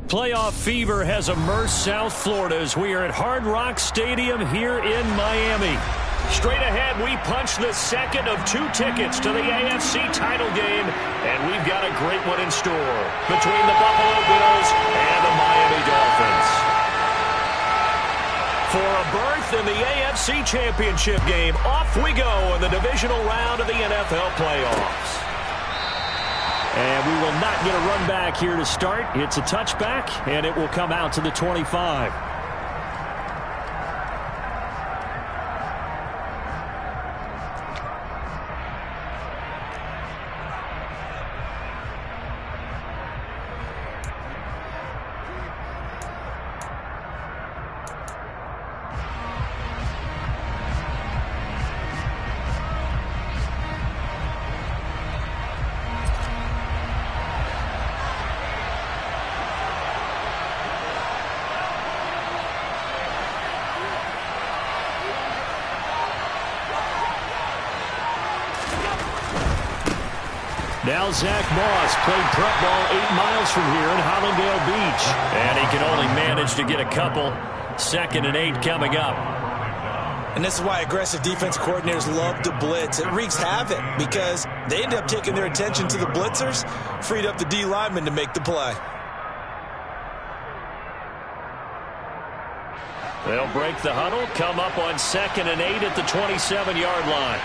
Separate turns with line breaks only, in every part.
Playoff fever has immersed South Florida as we are at Hard Rock Stadium here in Miami. Straight ahead, we punch the second of 2 tickets to the AFC title game, and we've got a great one in store between the Buffalo Bills and the Miami Dolphins. For a berth in the AFC Championship game, off we go in the divisional round of the NFL playoffs. And we will not get a run back here to start. It's a touchback, and it will come out to the 25. Now Zach Moss played prep ball 8 miles from here in Hollandale Beach. And he can only manage to get a couple. 2nd and 8 coming up.
And this is why aggressive defense coordinators love to blitz. It wreaks havoc because they end up taking their attention to the blitzers, freed up the D lineman to make the play.
They'll break the huddle, come up on 2nd and 8 at the 27-yard line.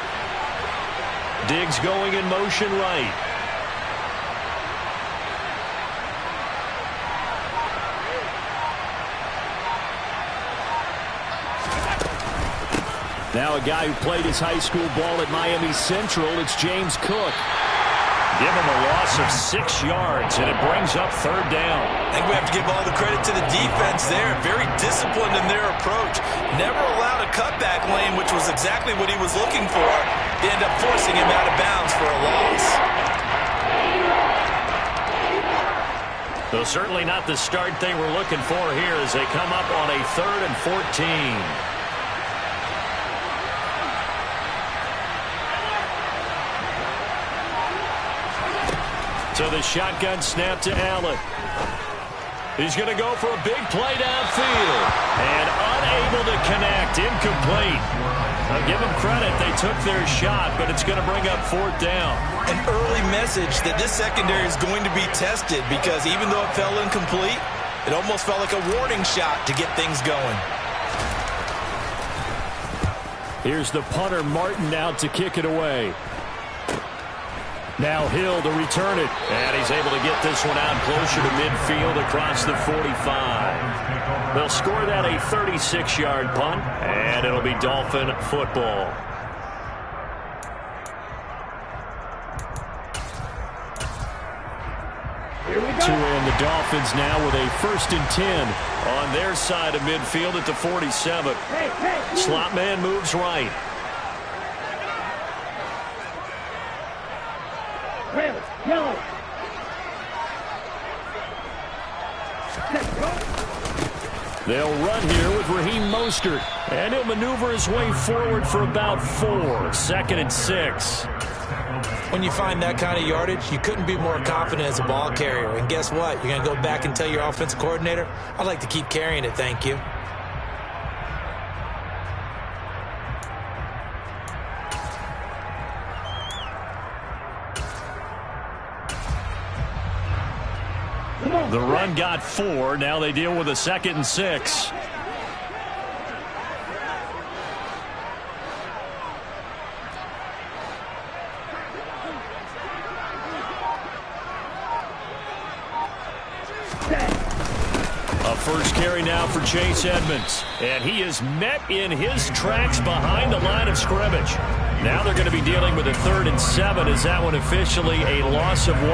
Diggs going in motion right. Now a guy who played his high school ball at Miami Central, it's James Cook. Give him a loss of 6 yards, and it brings up 3rd down.
I think we have to give all the credit to the defense there. Very disciplined in their approach. Never allowed a cutback lane, which was exactly what he was looking for. They end up forcing him out of bounds for a loss.
Though certainly not the start they were looking for here as they come up on a 3rd and 14. So the shotgun snap to Allen. He's going to go for a big play downfield. And unable to connect. Incomplete. I'll give them credit. They took their shot, but it's going to bring up 4th down.
An early message that this secondary is going to be tested because even though it fell incomplete, it almost felt like a warning shot to get things going.
Here's the punter, Martin, out to kick it away. Now Hill to return it. And he's able to get this one out closer to midfield across the 45. They'll score that a 36-yard punt, and it'll be Dolphin football. And the Dolphins now with a 1st and 10 on their side of midfield at the 47. Slot man moves right. They'll run here with Raheem Mostert, and he'll maneuver his way forward for about 4. 2nd and 6.
When you find that kind of yardage, you couldn't be more confident as a ball carrier. And guess what? You're going to go back and tell your offensive coordinator, I'd like to keep carrying it, thank you.
The run got 4. Now they deal with a 2nd and 6. A first carry now for Chase Edmonds. And he is met in his tracks behind the line of scrimmage. Now they're going to be dealing with a 3rd and 7. Is that one officially a loss of 1?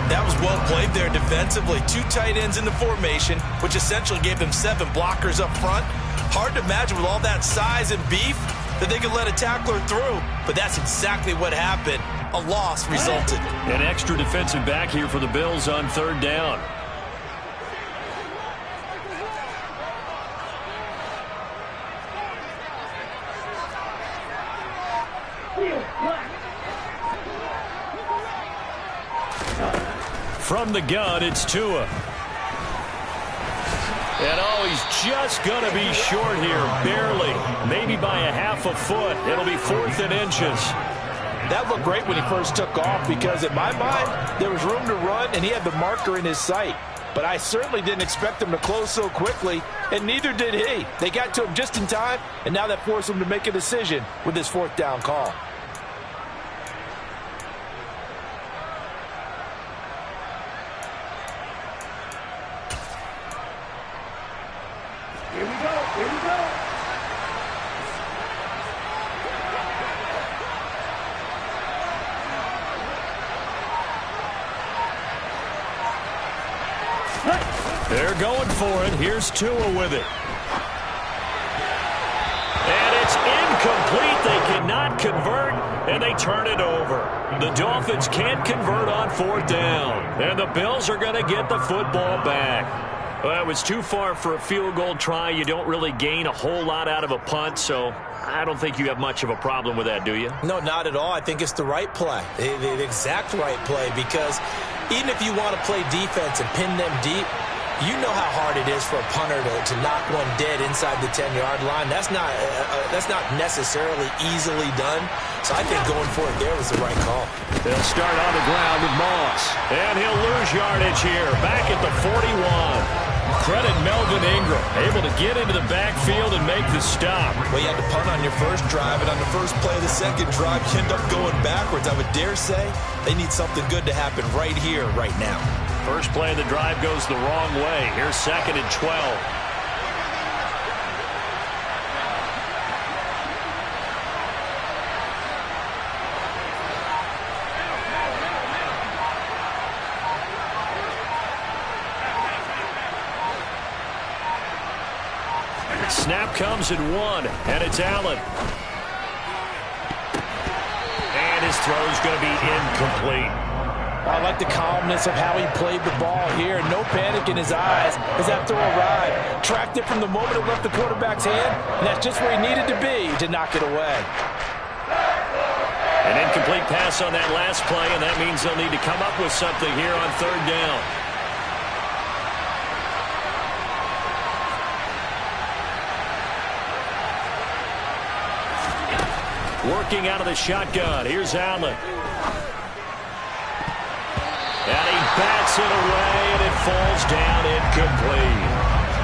That was well played there defensively. 2 tight ends in the formation, which essentially gave them 7 blockers up front. Hard to imagine with all that size and beef that they could let a tackler through. But that's exactly what happened. A loss resulted.
An extra defensive back here for the Bills on 3rd down. From the gun, it's Tua. And oh, he's just going to be short here, barely, maybe by a half a foot. It'll be 4th and inches.
That looked great when he first took off because in my mind, there was room to run and he had the marker in his sight. But I certainly didn't expect him to close so quickly, and neither did he. They got to him just in time, and now that forced him to make a decision with his 4th down call.
Here we go.
They're going for it. Here's Tua with it. And it's incomplete. They cannot convert, and they turn it over. The Dolphins can't convert on 4th down, and the Bills are going to get the football back. Well, it was too far for a field goal try. You don't really gain a whole lot out of a punt, so I don't think you have much of a problem with that, do you?
No, not at all. I think it's the right play, the exact right play, because even if you want to play defense and pin them deep, you know how hard it is for a punter to knock one dead inside the 10-yard line. That's not necessarily easily done. So I think going for it there was the right call.
They'll start on the ground with Moss. And he'll lose yardage here. Back at the 41. Credit Melvin Ingram, able to get into the backfield and make the stop.
Well, you had to punt on your first drive, and on the first play of the second drive, you end up going backwards. I would dare say they need something good to happen right here, right now.
First play of the drive goes the wrong way. Here's 2nd and 12. Snap comes at 1, and it's Allen. And his throw's going to be incomplete.
I like the calmness of how he played the ball here. No panic in his eyes as that throw arrived. Tracked it from the moment it left the quarterback's hand, and that's just where he needed to be to knock it away.
An incomplete pass on that last play, and that means they'll need to come up with something here on 3rd down. Working out of the shotgun. Here's Allen. And he bats it away, and it falls down incomplete.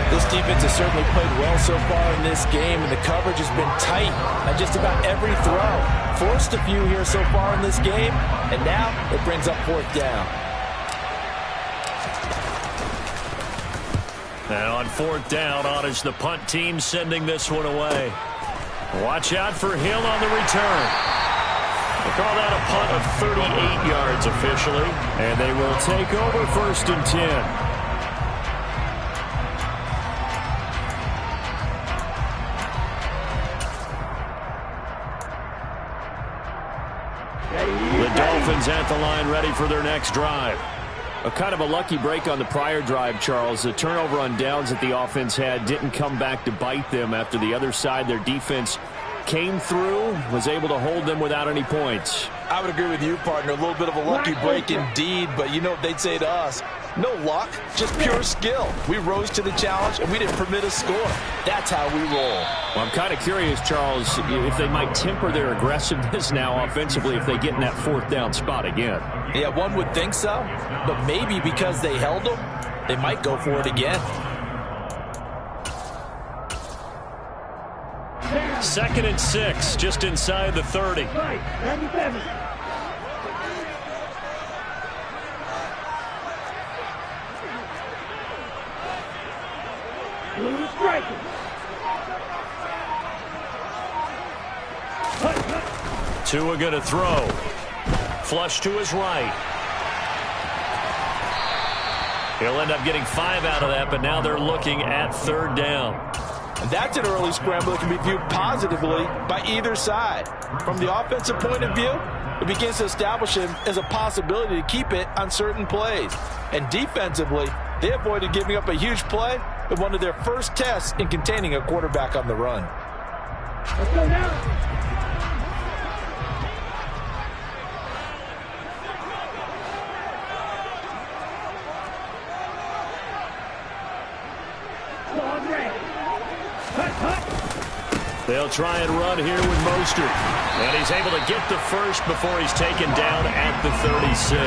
This defense has certainly played well so far in this game, and the coverage has been tight on just about every throw. Forced a few here so far in this game, and now it brings up 4th down.
And on 4th down, on is the punt team sending this one away. Watch out for Hill on the return. They call that a punt of 38 yards officially. And they will take over 1st and 10. The Dolphins at the line ready for their next drive. A kind of a lucky break on the prior drive, Charles. The turnover on downs that the offense had didn't come back to bite them after the other side. Their defense came through, was able to hold them without any points.
I would agree with you, partner. A little bit of a lucky break indeed, but you know what they'd say to us? No luck, just pure skill. We rose to the challenge, and we didn't permit a score. That's how we roll.
Well, I'm kind of curious, Charles, if they might temper their aggressiveness now offensively if they get in that 4th down spot again.
Yeah, one would think so, but maybe because they held them, they might go for it again.
2nd and 6, just inside the 30. Tua going to throw. Flush to his right. He'll end up getting 5 out of that, but now they're looking at 3rd down.
And that's an early scramble that can be viewed positively by either side. From the offensive point of view, it begins to establish him as a possibility to keep it on certain plays. And defensively, they avoided giving up a huge play in one of their first tests in containing a quarterback on the run.
Let's go now.
They'll try and run here with Mostert. And he's able to get the first before he's taken down at the 36.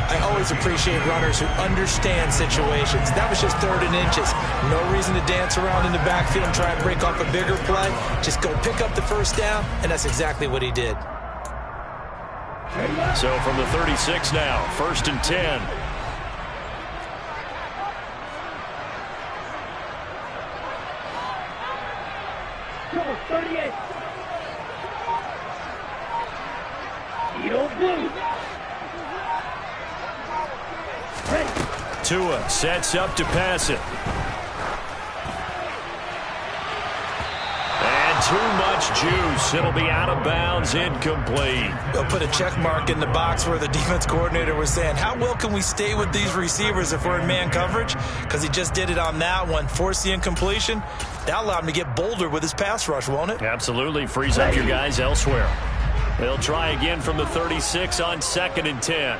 I always appreciate runners who understand situations. That was just 3rd and inches. No reason to dance around in the backfield and try and break off a bigger play. Just go pick up the first down, and that's exactly what he did.
So from the 36 now, 1st and 10.
Come on, 38. Yield blue.
Tua sets up to pass it. And too much juice. It'll be out of bounds, incomplete.
They'll put a check mark in the box where the defense coordinator was saying, how well can we stay with these receivers if we're in man coverage? Because he just did it on that one, forced the incompletion. That allowed him to get bolder with his pass rush, won't it?
Absolutely. Frees up your guys elsewhere. They'll try again from the 36 on 2nd and 10.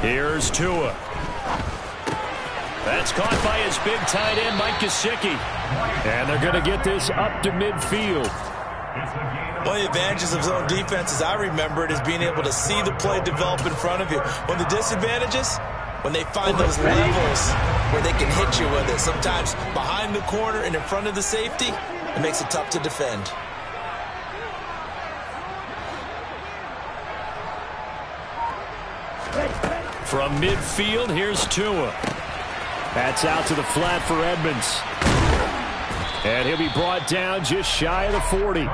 Here's Tua. That's caught by his big tight end, Mike Gesicki. And they're going to get this up to midfield.
One of the advantages of zone defense, as I remember it, is being able to see the play develop in front of you. One of the disadvantages, when they find those levels where they can hit you with it. Sometimes behind the corner and in front of the safety, it makes it tough to defend.
From midfield, here's Tua. That's out to the flat for Edmonds. And he'll be brought down just shy of the 40.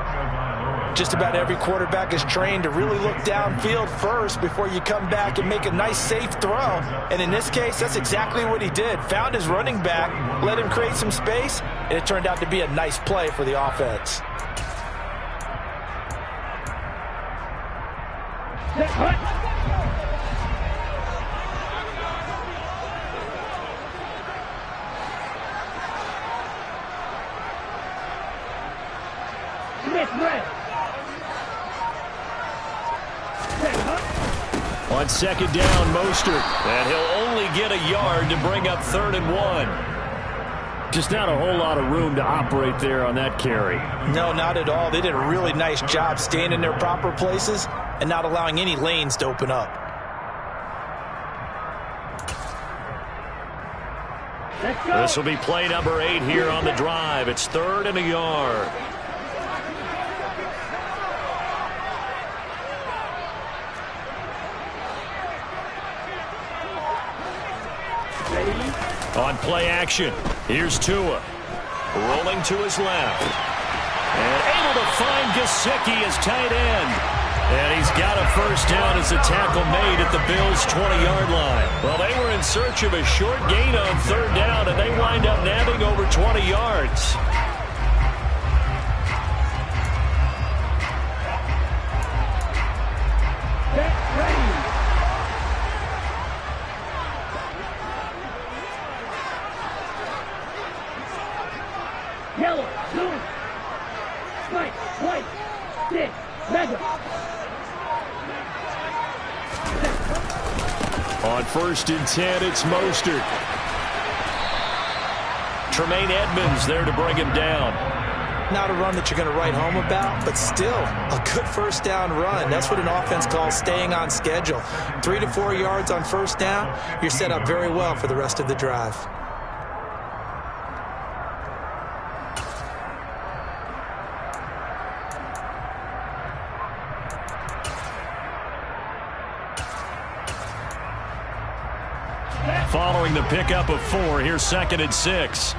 Just about every quarterback is trained to really look downfield first before you come back and make a nice, safe throw. And in this case, that's exactly what he did. Found his running back, let him create some space, and it turned out to be a nice play for the offense.
On 2nd down, Mostert. And he'll only get a yard to bring up 3rd and 1. Just not a whole lot of room to operate there on that carry.
No, not at all. They did a really nice job staying in their proper places and not allowing any lanes to open up.
This will be play number 8 here on the drive. It's 3rd and a yard. On play action, here's Tua. Rolling to his left. And able to find Gesicki as tight end. And he's got a first down as a tackle made at the Bills' 20-yard line. Well, they were in search of a short gain on 3rd down, and they wind up nabbing over 20 yards.
Yellow, blue, white, stick, mega.
On 1st and 10, it's Mostert. Tremaine Edmonds there to bring him down.
Not a run that you're going to write home about, but still a good first down run. That's what an offense calls staying on schedule. 3 to 4 yards on first down, you're set up very well for the rest of the drive.
Following the pickup of 4, here's 2nd and 6.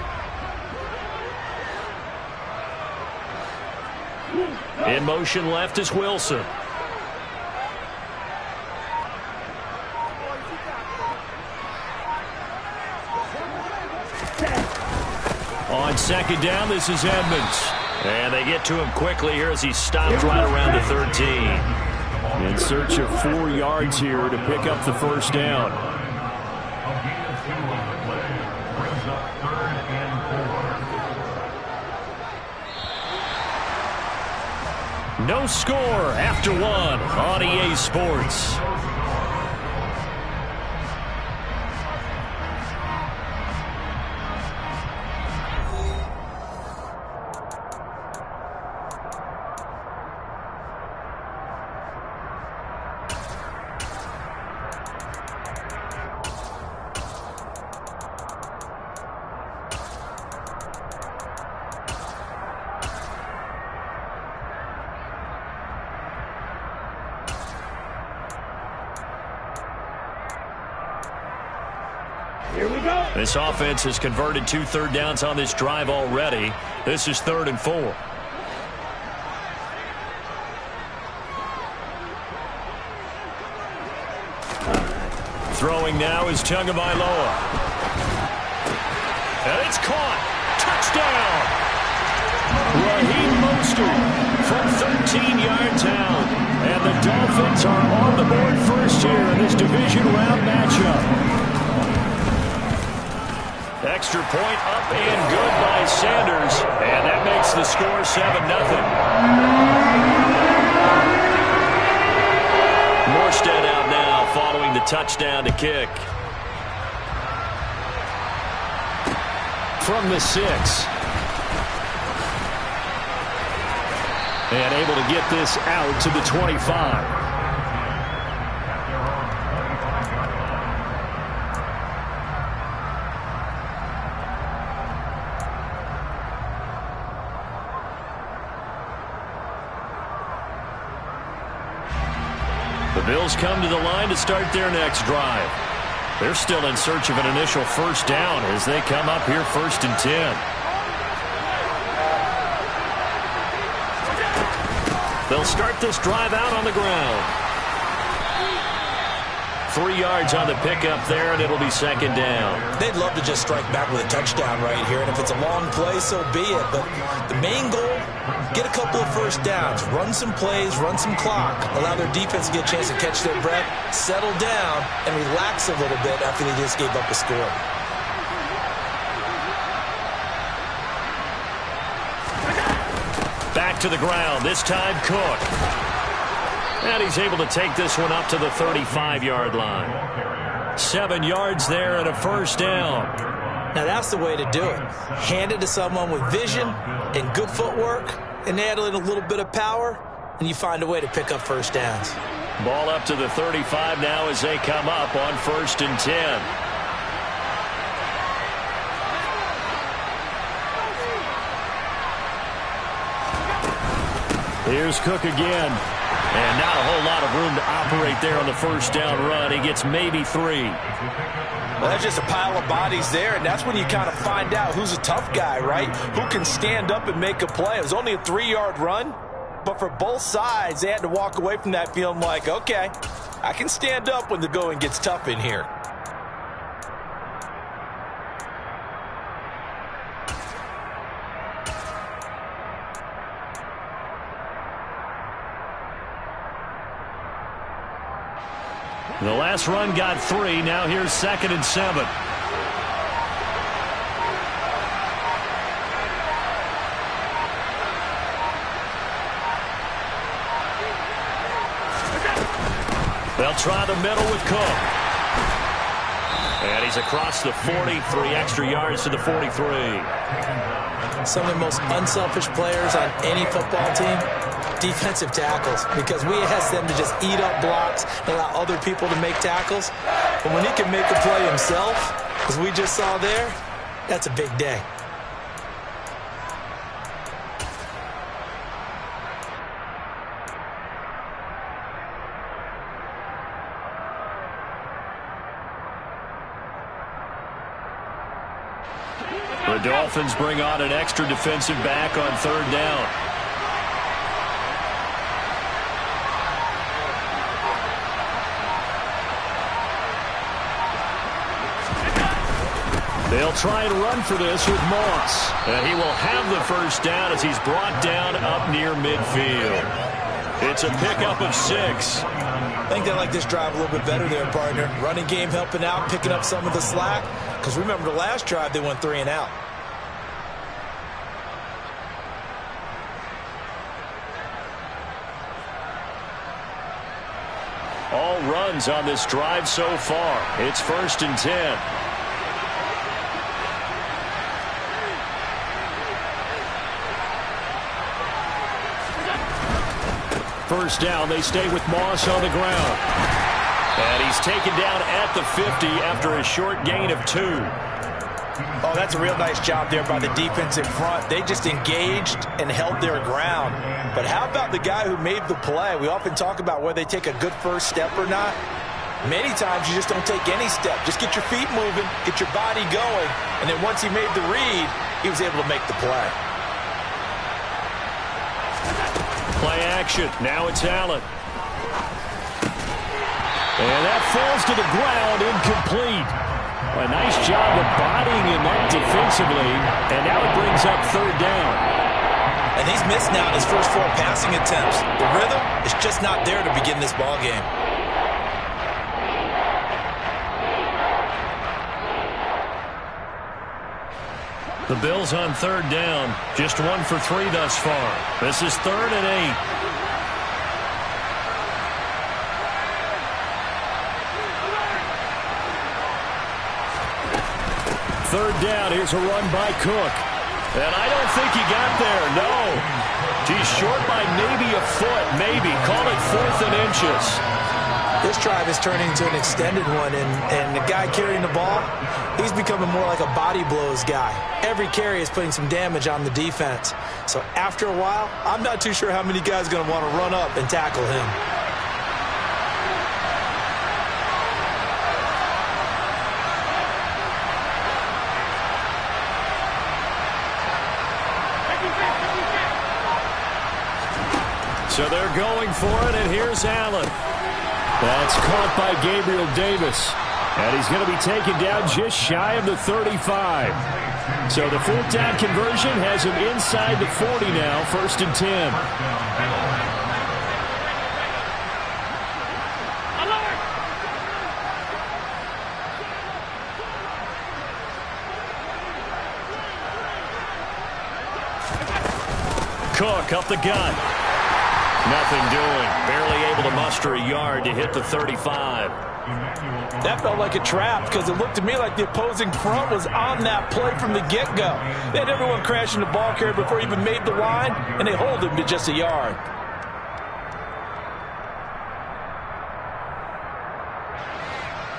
In motion left is Wilson. On 2nd down, this is Edmonds. And they get to him quickly here as he stopped right around the 13. In search of 4 yards here to pick up the first down. No score after one on EA Sports.
Here we go.
This offense has converted 2 third downs on this drive already. This is 3rd and 4. Throwing now is Tagovailoa. And it's caught. Touchdown. Raheem Mostert from 13 yards out. And the Dolphins are on the board first here in this division round matchup. Extra point up and good by Sanders. And that makes the score 7-0. Morstead out now following the touchdown to kick. From the 6. And able to get this out to the 25. The Bills come to the line to start their next drive. They're still in search of an initial first down as they come up here 1st and 10. They'll start this drive out on the ground. 3 yards on the pickup there, and it'll be 2nd down.
They'd love to just strike back with a touchdown right here, and if it's a long play, so be it. But the main goal, get a couple of first downs, run some plays, run some clock, allow their defense to get a chance to catch their breath, settle down, and relax a little bit after they just gave up a score.
Back to the ground, this time Cook. And he's able to take this one up to the 35-yard line. 7 yards there and a first down.
Now that's the way to do it. Hand it to someone with vision and good footwork, and add in a little bit of power, and you find a way to pick up first downs.
Ball up to the 35 now as they come up on 1st and 10. Here's Cook again. And not a whole lot of room to operate there on the first down run. He gets maybe 3.
Well, that's just a pile of bodies there, and that's when you kind of find out who's a tough guy, right? Who can stand up and make a play. It was only a 3-yard run, but for both sides, they had to walk away from that feeling like, okay, I can stand up when the going gets tough in here.
The last run got 3. Now here's 2nd and 7. They'll try the middle with Cook. And he's across the 40, 3 extra yards to the 43.
Some of the most unselfish players on any football team, defensive tackles, because we ask them to just eat up blocks and allow other people to make tackles. But when he can make a play himself, as we just saw there, that's a big day.
The Dolphins bring on an extra defensive back on 3rd down. They'll try and run for this with Moss. And he will have the first down as he's brought down up near midfield. It's a pickup of 6.
I think they like this drive a little bit better there, partner. Running game helping out, picking up some of the slack. Because remember the last drive, they went 3 and out.
all runs on this drive so far. It's 1st and 10. First down, they stay with Moss on the ground. And he's taken down at the 50 after a short gain of 2.
Oh, that's a real nice job there by the defense in front. They just engaged and held their ground. But how about the guy who made the play? We often talk about whether they take a good first step or not. Many times you just don't take any step. Just get your feet moving, get your body going, and then once he made the read, he was able to make the play.
Play action. Now it's Allen. And that falls to the ground, incomplete. A nice job of bodying him up defensively, and now it brings up 3rd down.
And he's missed now in his first 4 passing attempts. The rhythm is just not there to begin this ball game.
The Bills on 3rd down. Just 1 for 3 thus far. This is 3rd and 8. Third down, here's a run by Cook. And I don't think he got there, no. He's short by maybe a foot, maybe. Call it 4th and inches.
This drive is turning into an extended one, and the guy carrying the ball, he's becoming more like a body blows guy. Every carry is putting some damage on the defense. So after a while, I'm not too sure how many guys are going to want to run up and tackle him.
So they're going for it, and here's Allen. That's caught by Gabriel Davis. And he's going to be taken down just shy of the 35. So the 4th down conversion has him inside the 40 now, 1st and 10. Cook up the gut. Nothing doing. Barely able to muster a yard to hit the 35.
That felt like a trap because it looked to me like the opposing front was on that play from the get-go. They had everyone crashing the ball carrier before he even made the line, and they hold him to just a yard.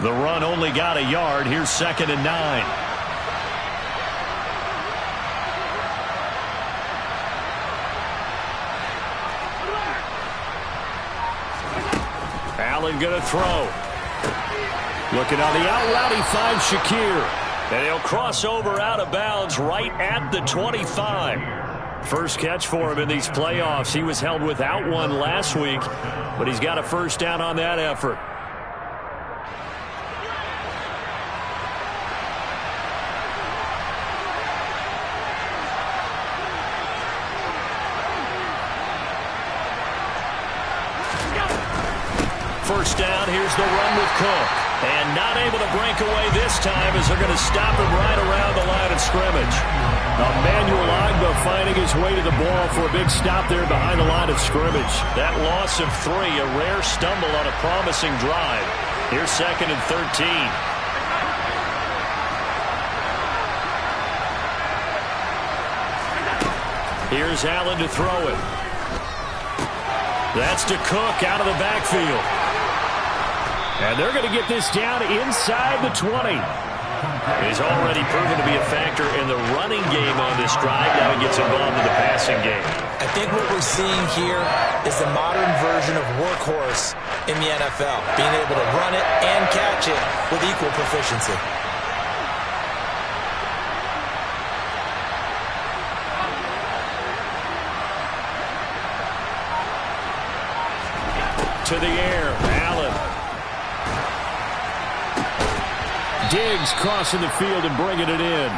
The run only got a yard. Here's 2nd and 9. Allen going to throw. Looking on the out route, he finds Shakir. And he'll cross over out of bounds right at the 25. First catch for him in these playoffs. He was held without one last week, but he's got a first down on that effort. First down, here's the run with Cook. And not able to break away this time as they're going to stop him right around the line of scrimmage. Emmanuel Ogbah finding his way to the ball for a big stop there behind the line of scrimmage. That loss of 3, a rare stumble on a promising drive. Here's 2nd and 13. Here's Allen to throw it. That's to Cook out of the backfield. And they're going to get this down inside the 20. He's already proven to be a factor in the running game on this drive. Now he gets involved in the passing game.
I think what we're seeing here is the modern version of workhorse in the NFL, being able to run it and catch it with equal proficiency.
To the air, Allen. Diggs crossing the field and bringing it in.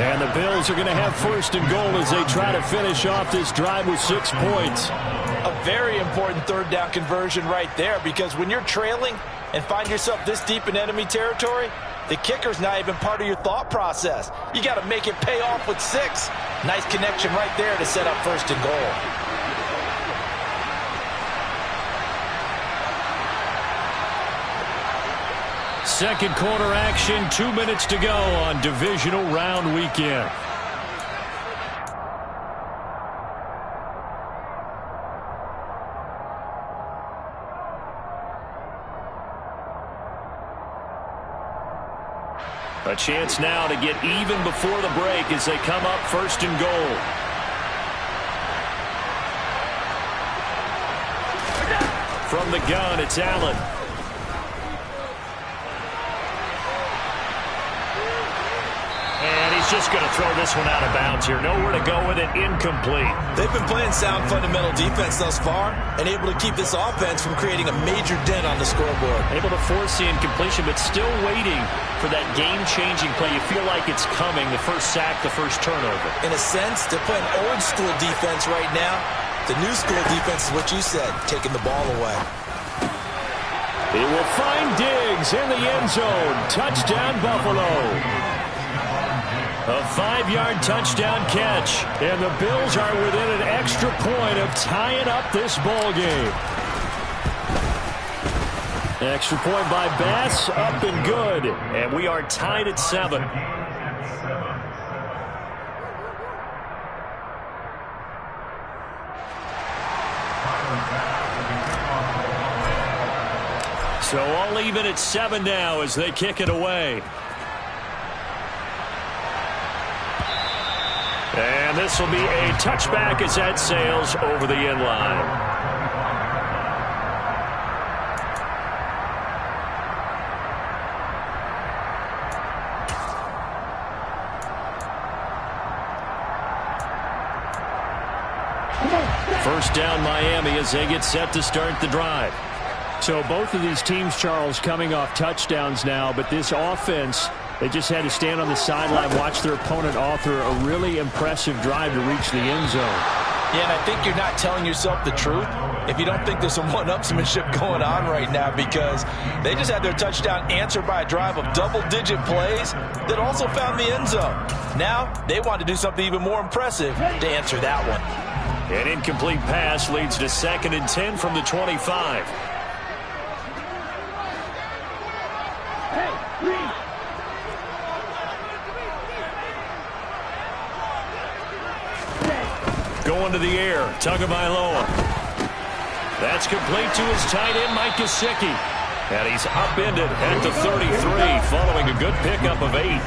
And the Bills are going to have 1st and goal as they try to finish off this drive with 6 points.
A very important 3rd down conversion right there, because when you're trailing and find yourself this deep in enemy territory, the kicker's not even part of your thought process. You got to make it pay off with 6. Nice connection right there to set up 1st and goal.
Second quarter action, 2 minutes to go on divisional round weekend. A chance now to get even before the break as they come up first and goal. From the gun, it's Allen. And he's just going to throw this one out of bounds here. Nowhere to go with it, incomplete.
They've been playing sound fundamental defense thus far and able to keep this offense from creating a major dent on the scoreboard.
Able to force the incompletion, but still waiting for that game-changing play. You feel like it's coming, the first sack, the first turnover.
In a sense, they're playing old-school defense right now. The new-school defense is what you said, taking the ball away.
He will find Diggs in the end zone. Touchdown, Buffalo. A 5-yard touchdown catch. And the Bills are within an extra point of tying up this ball game. Extra point by Bass, up and good. And we are tied at 7. So all even at 7 now as they kick it away. And this will be a touchback as that sails over the end line. First down Miami as they get set to start the drive. So both of these teams, Charles, coming off touchdowns now, but this offense, they just had to stand on the sideline, watch their opponent author a really impressive drive to reach the end zone.
Yeah, and I think you're not telling yourself the truth if you don't think there's some one-upsmanship going on right now, because they just had their touchdown answered by a drive of double-digit plays that also found the end zone. Now they want to do something even more impressive to answer that one.
An incomplete pass leads to 2nd and 10 from the 25. Going to the air, Tagovailoa. That's complete to his tight end, Mike Gesicki. And he's upended at the 33, following a good pickup of 8.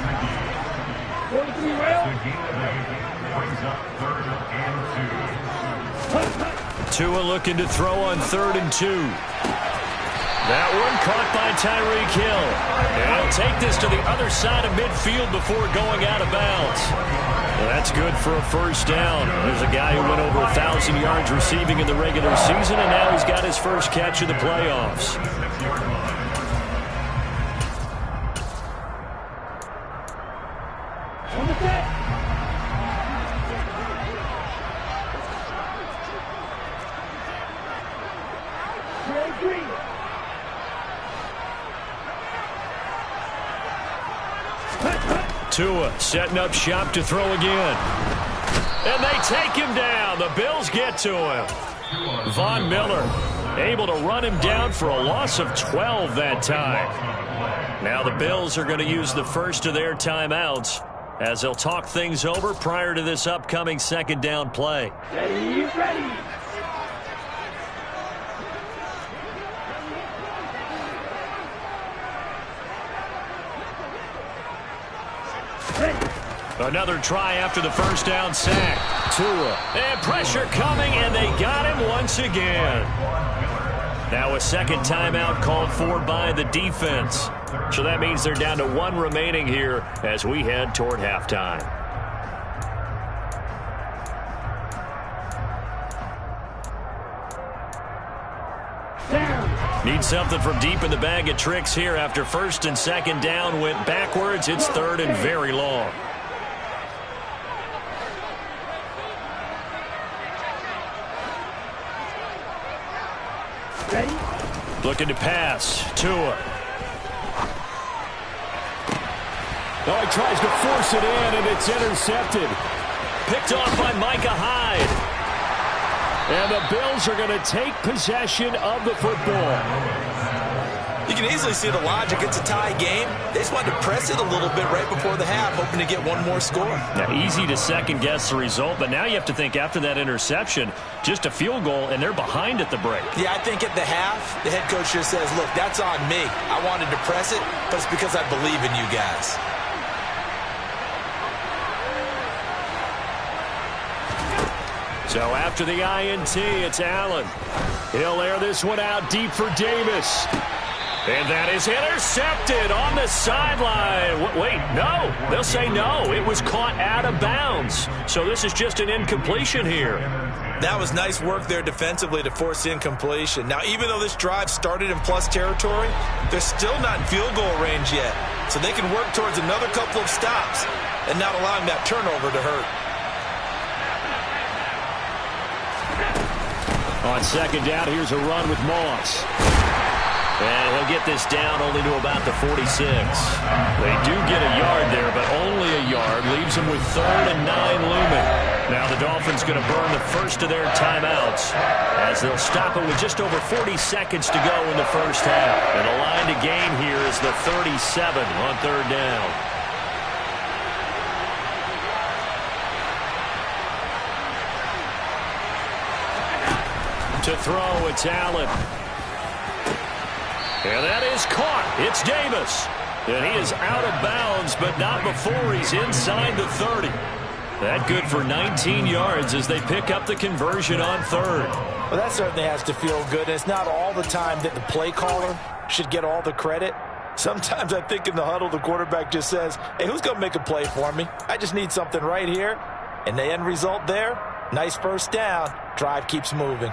Tua looking to throw on 3rd and 2. That one caught by Tyreek Hill. And he'll take this to the other side of midfield before going out of bounds. Well, that's good for a first down. There's a guy who went over 1,000 yards receiving in the regular season, and now he's got his first catch in the playoffs. Tua setting up shop to throw again. And they take him down. The Bills get to him. Von Miller able to run him down for a loss of 12 that time. Now the Bills are going to use the first of their timeouts as they'll talk things over prior to this upcoming 2nd down play.
Ready, ready.
Another try after the first down sack. Tua. And pressure coming, and they got him once again. Now a 2nd timeout called for by the defense. So that means they're down to 1 remaining here as we head toward halftime. Need something from deep in the bag of tricks here after 1st and 2nd down went backwards. It's 3rd and very long.
Ready?
Looking to pass. Tua.
Oh, he tries to force it in, and it's intercepted.
Picked off by Micah Hyde.
And the Bills are going to take possession of the football.
You can easily see the logic. It's a tie game. They just wanted to press it a little bit right before the half, hoping to get one more score.
Now, easy to second-guess the result, but now you have to think after that interception, just a field goal, and they're behind at the break.
Yeah, I think at the half, the head coach just says, look, that's on me. I wanted to press it, but it's because I believe in you guys.
So after the INT, it's Allen. He'll air this one out deep for Davis. And that is intercepted on the sideline. Wait, no. They'll say no. It was caught out of bounds. So this is just an incompletion here.
That was nice work there defensively to force incompletion. Now, even though this drive started in plus territory, they're still not in field goal range yet. So they can work towards another couple of stops and not allowing that turnover to hurt.
On second down, here's a run with Moss. And he'll get this down only to about the 46. They do get a yard there, but only a yard. Leaves them with 3rd and 9 looming. Now the Dolphins going to burn the first of their timeouts as they'll stop it with just over 40 seconds to go in the first half. And the line to gain here is the 37 on 3rd down. To throw, it's Allen. And that is caught. It's Davis. And he is out of bounds, but not before he's inside the 30. That good for 19 yards as they pick up the conversion on 3rd.
Well, that certainly has to feel good. It's not all the time that the play caller should get all the credit. Sometimes I think in the huddle, the quarterback just says, hey, who's going to make a play for me? I just need something right here. And the end result there, nice first down. Drive keeps moving.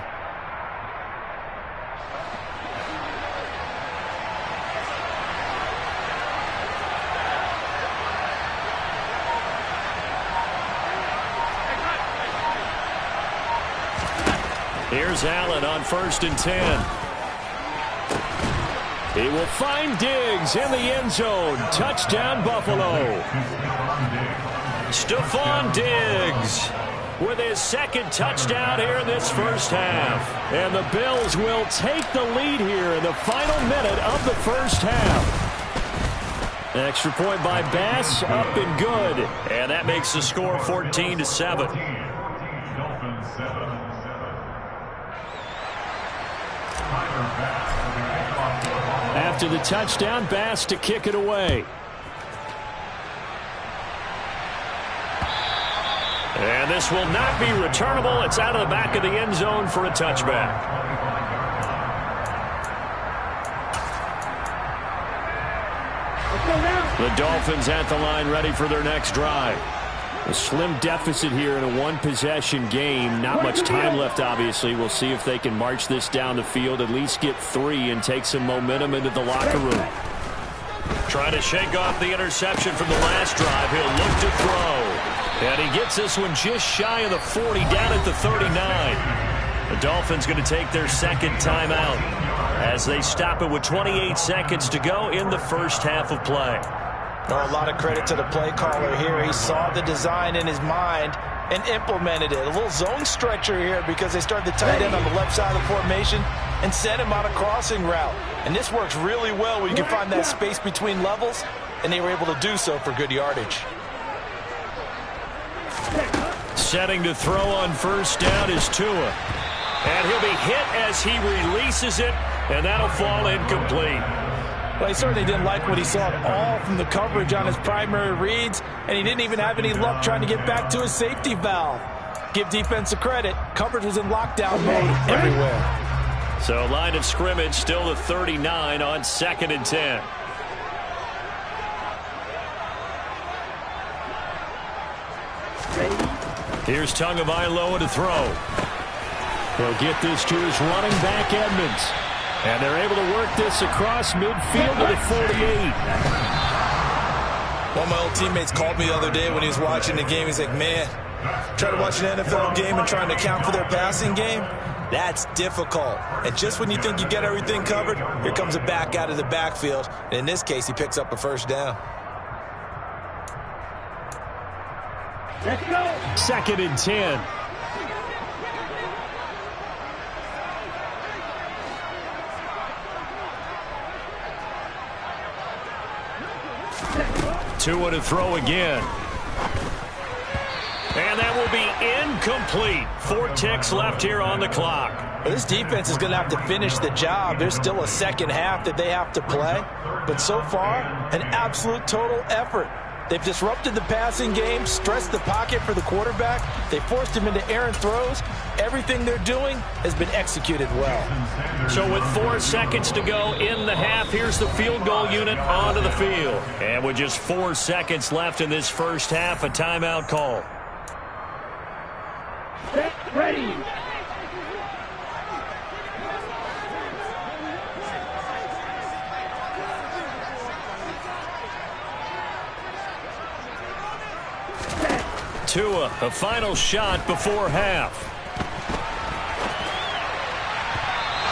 Here's Allen on 1st and 10. He will find Diggs in the end zone. Touchdown, Buffalo. Stephon Diggs with his 2nd touchdown here in this first half. And the Bills will take the lead here in the final minute of the first half. Extra point by Bass, up and good. And that makes the score 14-7. After the touchdown, Bass to kick it away. And this will not be returnable. It's out of the back of the end zone for a touchback. The Dolphins at the line ready for their next drive. A slim deficit here in a one-possession game. Not much time left, obviously. We'll see if they can march this down the field, at least get 3 and take some momentum into the locker room. Trying to shake off the interception from the last drive. He'll look to throw. And he gets this one just shy of the 40, down at the 39. The Dolphins going to take their 2nd timeout as they stop it with 28 seconds to go in the first half of play.
Oh, a lot of credit to the play caller here. He saw the design in his mind and implemented it. A little zone stretcher here because they started the tight end on the left side of the formation and sent him on a crossing route. And this works really well where you can find that space between levels, and they were able to do so for good yardage.
Setting to throw on 1st down is Tua. And he'll be hit as he releases it, and that'll fall incomplete.
Well, he certainly didn't like what he saw at all from the coverage on his primary reads, and he didn't even have any luck trying to get back to his safety valve. Give defense a credit. Coverage was in lockdown mode everywhere.
So line of scrimmage still the 39 on 2nd and 10. Here's Tagovailoa to throw. He'll get this to his running back, Edmonds. And they're able to work this across midfield to the 48.
One of my old teammates called me the other day when he was watching the game. He's like, man, try to watch an NFL game and trying to account for their passing game. That's difficult. And just when you think you get everything covered, here comes a back out of the backfield. And in this case, he picks up a 1st down.
Let's go.
2nd and 10. Tua to throw again. And that will be incomplete. 4 ticks left here on the clock.
Well, this defense is going to have to finish the job. There's still a second half that they have to play. But so far, an absolute total effort. They've disrupted the passing game, stressed the pocket for the quarterback. They forced him into errant throws. Everything they're doing has been executed well.
So with 4 seconds to go in the half, here's the field goal unit onto the field. And with just 4 seconds left in this first half, a timeout call.
Set, ready.
Tua, a final shot before half.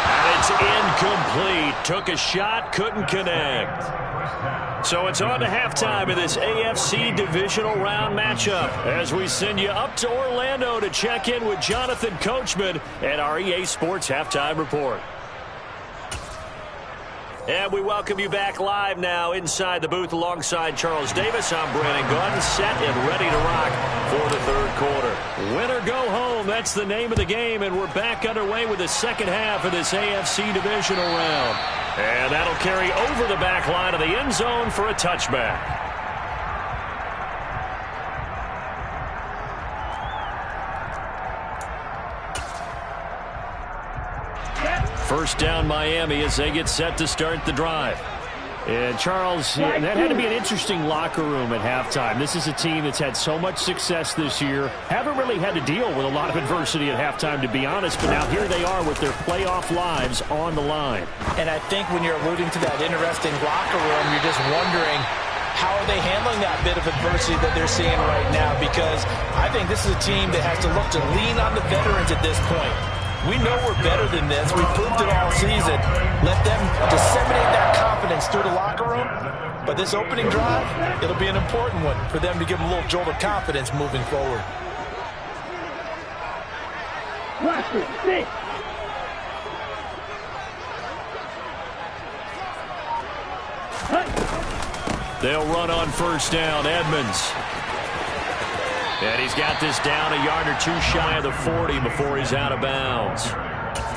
And it's incomplete. Took a shot, couldn't connect. So it's on to halftime of this AFC divisional round matchup as we send you up to Orlando to check in with Jonathan Coachman and our EA Sports Halftime Report. And we welcome you back live now inside the booth alongside Charles Davis. I'm Brandon Gordon, set and ready to rock for the third quarter. Win or go home, that's the name of the game, and we're back underway with the second half of this AFC divisional round. And that'll carry over the back line of the end zone for a touchback. First down Miami as they get set to start the drive. And Charles, that had to be an interesting locker room at halftime. This is a team that's had so much success this year. Haven't really had to deal with a lot of adversity at halftime, to be honest. But now here they are with their playoff lives on the line.
And I think when you're alluding to that interesting locker room, you're just wondering, how are they handling that bit of adversity that they're seeing right now? Because I think this is a team that has to look to lean on the veterans at this point. We know we're better than this. We've proved it all season. Let them disseminate that confidence through the locker room. But this opening drive, it'll be an important one for them to give them a little jolt of confidence moving forward.
They'll run on first down. Edmonds. And he's got this down a yard or 2 shy of the 40 before he's out of bounds.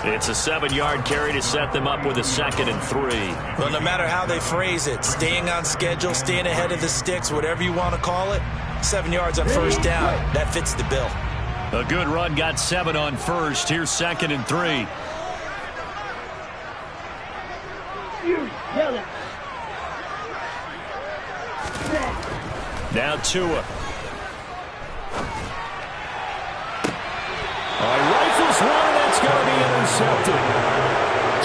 It's a 7-yard carry to set them up with a 2nd and 3.
Well, no matter how they phrase it, staying on schedule, staying ahead of the sticks, whatever you want to call it, 7 yards on first down, that fits the bill.
A good run, got 7 on first. Here's 2nd and 3. Now Tua. Rifles one, and that's going to be intercepted.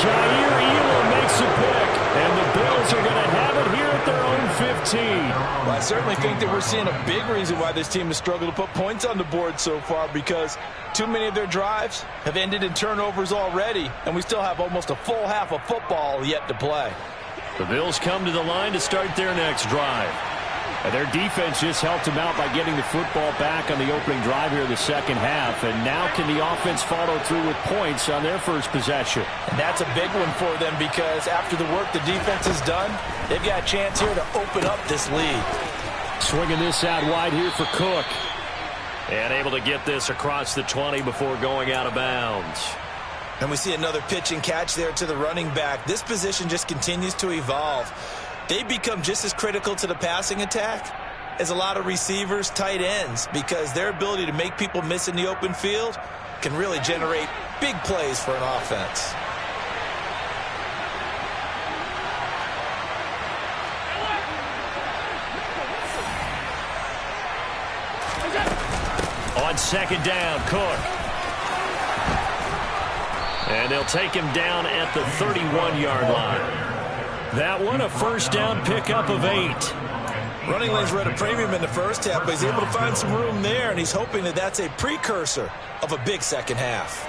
Jair Elam makes a pick, and the Bills are going to have it here at their own 15.
Well, I certainly think that we're seeing a big reason why this team has struggled to put points on the board so far, because too many of their drives have ended in turnovers already, and we still have almost a full half of football yet to play.
The Bills come to the line to start their next drive. And their defense just helped them out by getting the football back on the opening drive here in the second half. And now can the offense follow through with points on their first possession?
And that's a big one for them, because after the work the defense has done, they've got a chance here to open up this lead.
Swinging this out wide here for Cook. And able to get this across the 20 before going out of bounds.
And we see another pitch and catch there to the running back. This position just continues to evolve. They become just as critical to the passing attack as a lot of receivers, tight ends, because their ability to make people miss in the open field can really generate big plays for an offense.
On second down, Cook. And they'll take him down at the 31-yard line. That one, a first down pickup of 8.
Running lanes were at a premium in the first half, but he's able to find some room there, and he's hoping that that's a precursor of a big second half.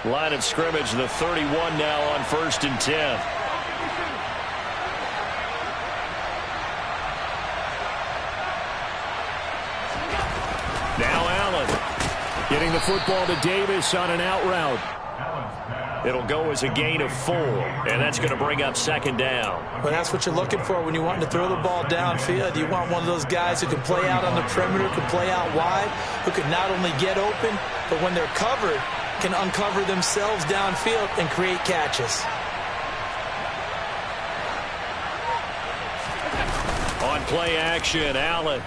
Line of scrimmage, the 31 now on 1st and 10. Now Allen getting the football to Davis on an out route. It'll go as a gain of 4, and that's going to bring up second down.
Well, that's what you're looking for when you want to throw the ball downfield. You want one of those guys who can play out on the perimeter, can play out wide, who can not only get open, but when they're covered, can uncover themselves downfield and create catches.
On play action, Allen.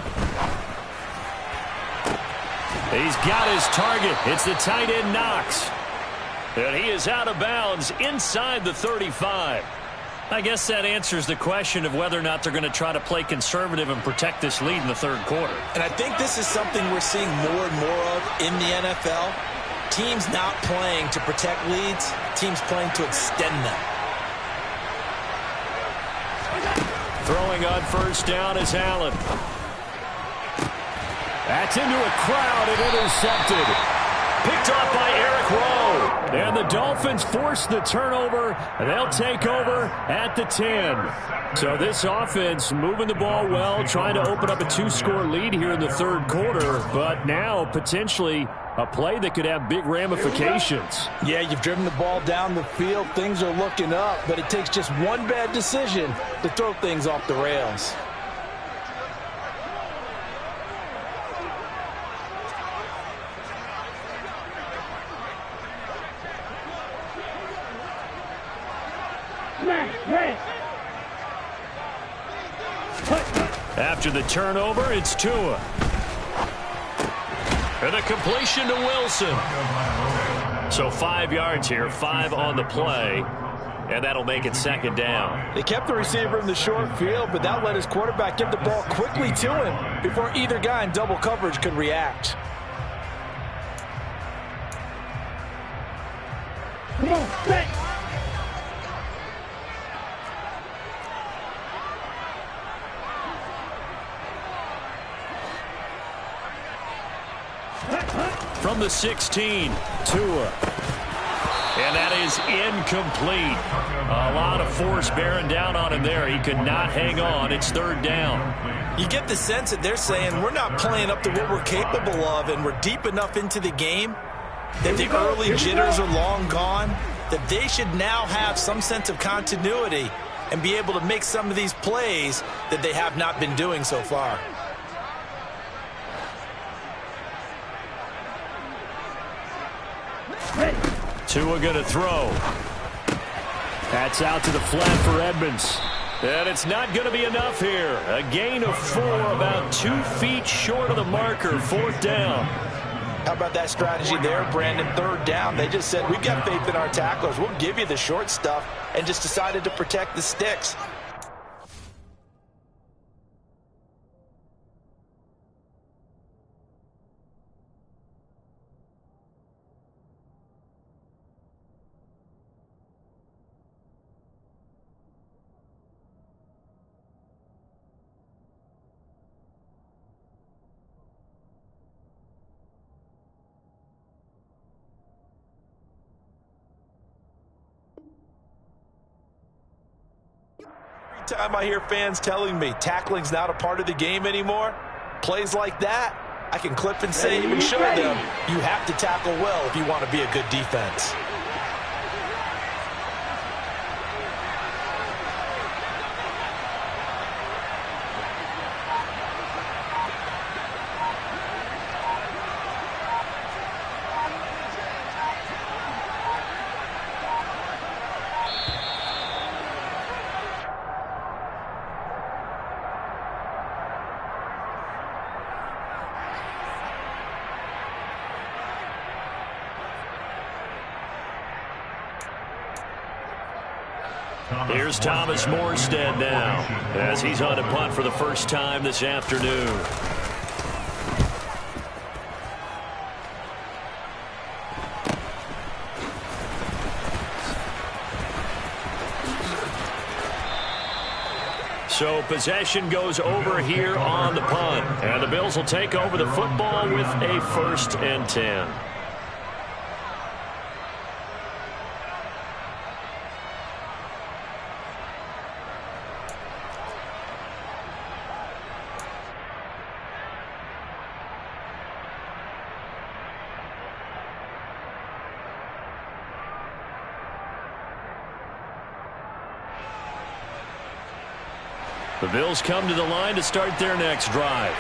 He's got his target. It's the tight end, Knox. And he is out of bounds inside the 35. I guess that answers the question of whether or not they're going to try to play conservative and protect this lead in the third quarter.
And I think this is something we're seeing more and more of in the NFL. Teams not playing to protect leads, teams playing to extend them.
Throwing on first down is Allen. That's into a crowd and intercepted. Picked off by Eric Rowe. And the Dolphins force the turnover. And they'll take over at the 10. So this offense moving the ball well, trying to open up a 2-score lead here in the third quarter. But now potentially a play that could have big ramifications.
Yeah, you've driven the ball down the field. Things are looking up. But it takes just one bad decision to throw things off the rails.
After the turnover, it's Tua. And a completion to Wilson. So 5 yards here, 5 on the play. And that'll make it second down.
They kept the receiver in the short field, but that let his quarterback get the ball quickly to him before either guy in double coverage could react.
Come on, back.
From the 16, Tua. And that is incomplete. A lot of force bearing down on him there. He could not hang on. It's third down.
You get the sense that they're saying we're not playing up to what we're capable of, and we're deep enough into the game that the early jitters are long gone, that they should now have some sense of continuity and be able to make some of these plays that they have not been doing so far.
Tua going to throw. That's out to the flat for Edmonds. And it's not going to be enough here. A gain of 4, about 2 feet short of the marker, fourth down.
How about that strategy there, Brandon? Third down, they just said, we've got faith in our tacklers. We'll give you the short stuff, and just decided to protect the sticks. Time I hear fans telling me tackling's not a part of the game anymore, plays like that, I can clip and save and show them you have to tackle well if you want to be a good defense.
Here's Thomas Morstead now, as he's on a punt for the first time this afternoon. So possession goes over here on the punt, and the Bills will take over the football with a 1st and 10. The Bills come to the line to start their next drive.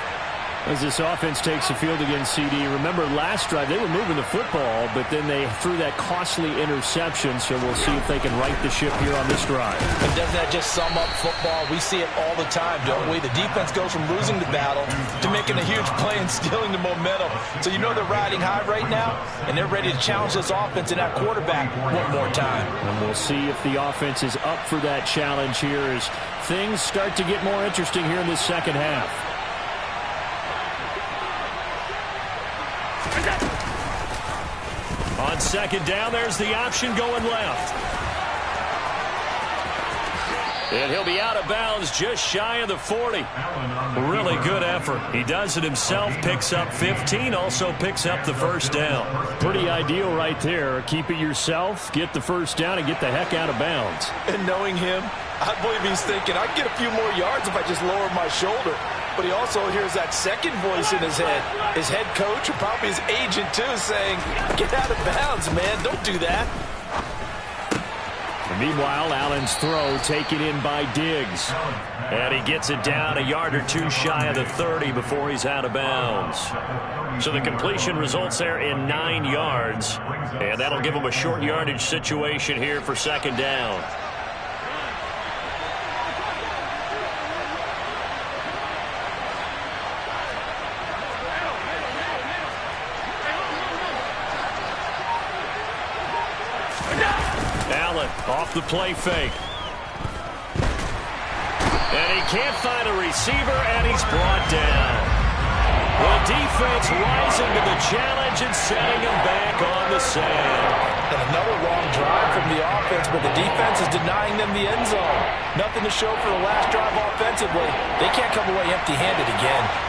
As this offense takes the field against CD, remember last drive they were moving the football, but then they threw that costly interception, so we'll see if they can right the ship here on this drive.
And doesn't that just sum up football? We see it all the time, don't we? The defense goes from losing the battle to making a huge play and stealing the momentum. So you know they're riding high right now, and they're ready to challenge this offense and that quarterback one more time.
And we'll see if the offense is up for that challenge here as things start to get more interesting here in this second half.
On second down, there's the option going left. And he'll be out of bounds just shy of the 40. Really good effort. He does it himself, picks up 15, also picks up the first down.
Pretty ideal right there. Keep it yourself, get the first down, and get the heck out of bounds.
And knowing him, I believe he's thinking, I'd get a few more yards if I just lowered my shoulder. But he also hears that second voice in his head. His head coach, or probably his agent too, saying, get out of bounds, man. Don't do that.
And meanwhile, Allen's throw taken in by Diggs.
And he gets it down a yard or two shy of the 30 before he's out of bounds. So the completion results there in 9 yards. And that'll give him a short yardage situation here for second down. Off the play fake. And he can't find a receiver, and he's brought down. The defense rising to the challenge and setting him back on the sand.
And another long drive from the offense, but the defense is denying them the end zone. Nothing to show for the last drive offensively. They can't come away empty-handed again.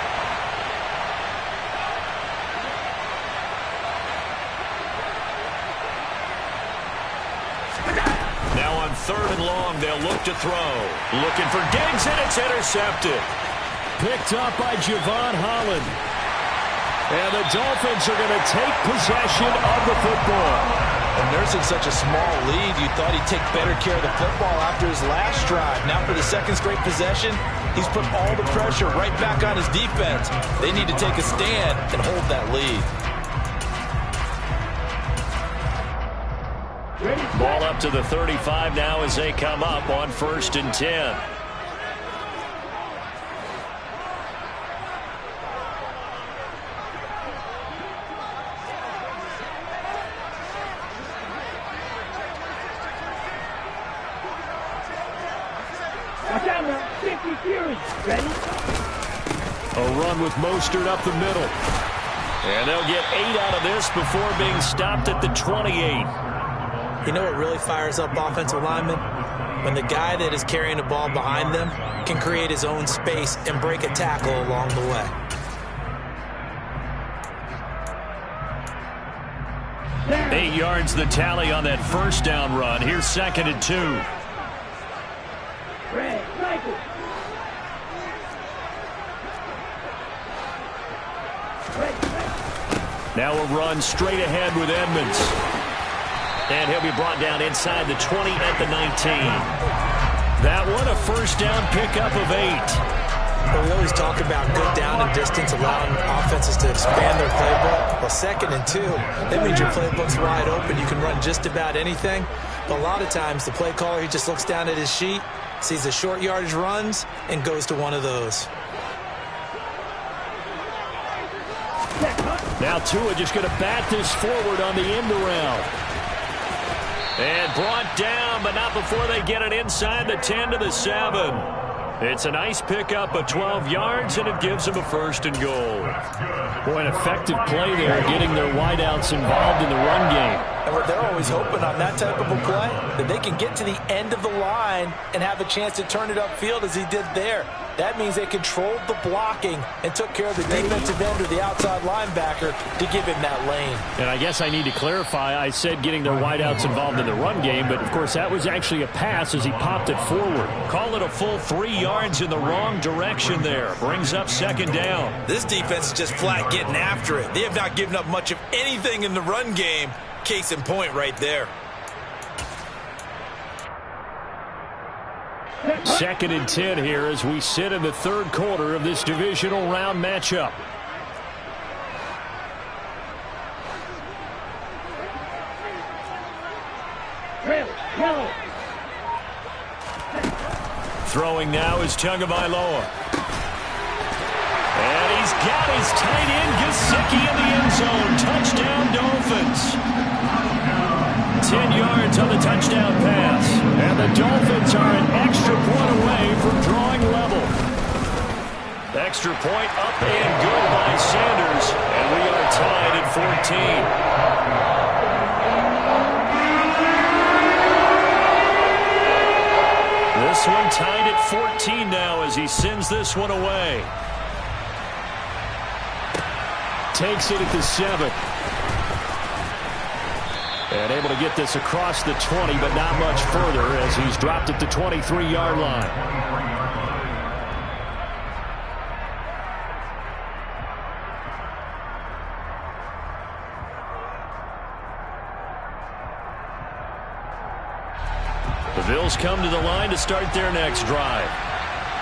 Third and long, they'll look to throw. Looking for Diggs, and it's intercepted.
Picked up by Javon Holland. And the Dolphins are going to take possession of the football.
And nursing such a small lead, you thought he'd take better care of the football after his last drive. Now for the second straight possession, he's put all the pressure right back on his defense. They need to take a stand and hold that lead.
Ball up to the 35 now as they come up on 1st and 10.
Watch out now, 50 Fury. Ready?
A run with Mostert up the middle.
And they'll get 8 out of this before being stopped at the 28.
You know what really fires up offensive linemen? When the guy that is carrying the ball behind them can create his own space and break a tackle along the way.
There.
8 yards the tally on that first down run. Here's 2nd and 2.
Red, Michael.
Now a run straight ahead with Edmonds. And he'll be brought down inside the 20 at the 19. That one a first down pickup of 8.
Well, we always talk about good down and distance, allowing offenses to expand their playbook. Well, 2nd and 2, that means your playbook's wide open. You can run just about anything. But a lot of times, the play caller, he just looks down at his sheet, sees the short yardage runs, and goes to one of those.
Now Tua just going to bat this forward on the end around.
And brought down, but not before they get it inside the 10 to the 7. It's a nice pickup of 12 yards, and it gives them a 1st and goal.
Boy, an effective play there, getting their wideouts involved in the run game.
And what they're always hoping on that type of a play, that they can get to the end of the line and have a chance to turn it upfield as he did there. That means they controlled the blocking and took care of the defensive end or the outside linebacker to give him that lane.
And I guess I need to clarify, I said getting their wideouts involved in the run game, but of course that was actually a pass as he popped it forward.
Call it a full 3 yards in the wrong direction there. Brings up 2nd down.
This defense is just flat getting after it. They have not given up much of anything in the run game. Case in point right there.
2nd and 10 here as we sit in the third quarter of this divisional round matchup. Throwing now is Tagovailoa. And he's got his tight end Gesicki in the end zone. Touchdown Dolphins. 10 yards on the touchdown pass. And the Dolphins are an extra point away from drawing level. Extra point up and good by Sanders. And we are tied at 14. This one tied at 14 now as he sends this one away. Takes it at the 7. And able to get this across the 20, but not much further as he's dropped at the 23-yard line. The Bills come to the line to start their next drive.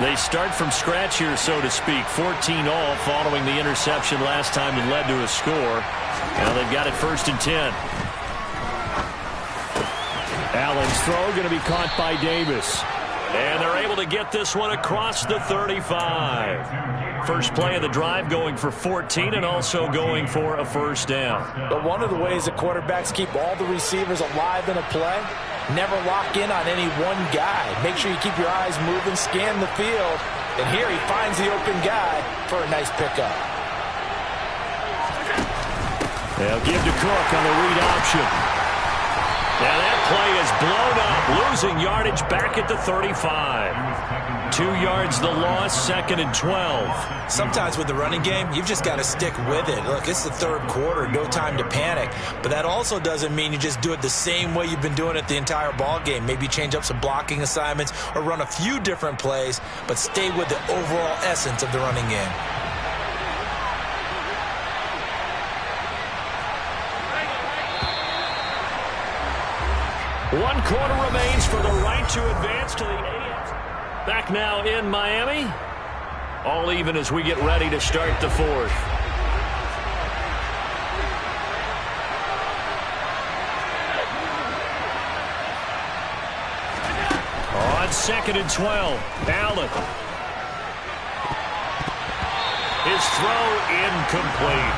They start from scratch here, so to speak. 14-all following the interception last time that led to a score. Now they've got it 1st and 10. Allen's throw going to be caught by Davis. And they're able to get this one across the 35. First play of the drive going for 14 and also going for a first down.
But one of the ways that quarterbacks keep all the receivers alive in a play, never lock in on any one guy. Make sure you keep your eyes moving, scan the field. And here he finds the open guy for a nice pickup.
They'll give to Cook on the read option. Now that play is blown up, losing yardage back at the 35. 2 yards the loss, 2nd and 12.
Sometimes with the running game, you've just got to stick with it. Look, it's the third quarter, no time to panic. But that also doesn't mean you just do it the same way you've been doing it the entire ball game. Maybe change up some blocking assignments or run a few different plays, but stay with the overall essence of the running game.
One quarter remains for the right to advance to the AFC. Back now in Miami. All even as we get ready to start the fourth. On 2nd and 12, Allen. His throw incomplete.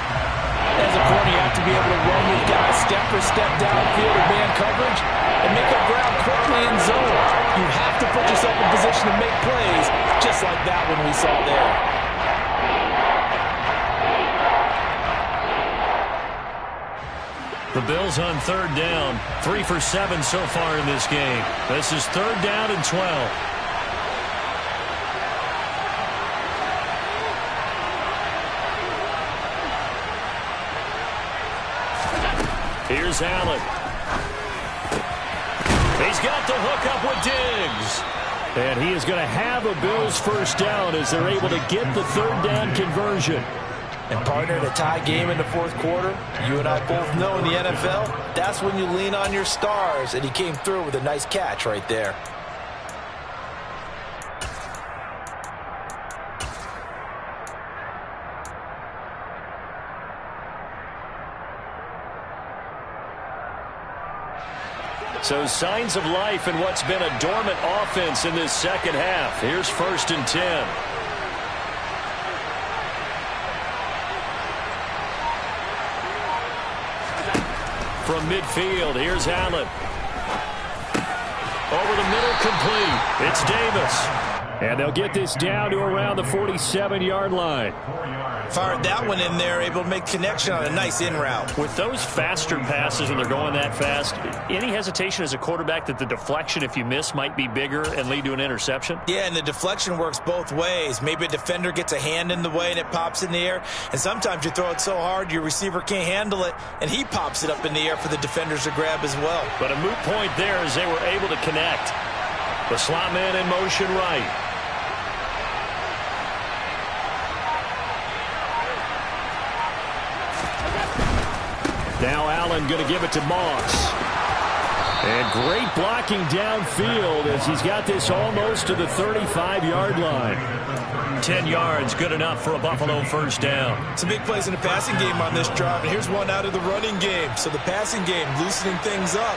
As a corner, you have to be able to run with guys step for step downfield or man coverage and make up ground quickly in zone. You have to put yourself in position to make plays, just like that one we saw there.
The Bills on 3rd down, 3 for 7 so far in this game. This is 3rd down and 12. Here's Allen. He's got the hook up with Diggs. And he is going to have a Bills first down as they're able to get the 3rd down conversion.
And partner, in a tie game in the fourth quarter, you and I both know in the NFL, that's when you lean on your stars. And he came through with a nice catch right there.
So signs of life in what's been a dormant offense in this second half. Here's 1st and 10. From midfield, here's Allen. Over the middle, complete. It's Davis. And they'll get this down to around the 47-yard line.
Fired that one in there, able to make connection on a nice in route.
With those faster passes and they're going that fast, any hesitation as a quarterback that the deflection, if you miss, might be bigger and lead to an interception?
Yeah, and the deflection works both ways. Maybe a defender gets a hand in the way and it pops in the air. And sometimes you throw it so hard your receiver can't handle it, and he pops it up in the air for the defenders to grab as well.
But a moot point there as they were able to connect. The slot man in motion right. Now Allen going to give it to Moss.
And great blocking downfield as he's got this almost to the 35-yard line.
10 yards, good enough for a Buffalo first down.
Some big plays in the passing game on this drive, and here's one out of the running game. So the passing game loosening things up.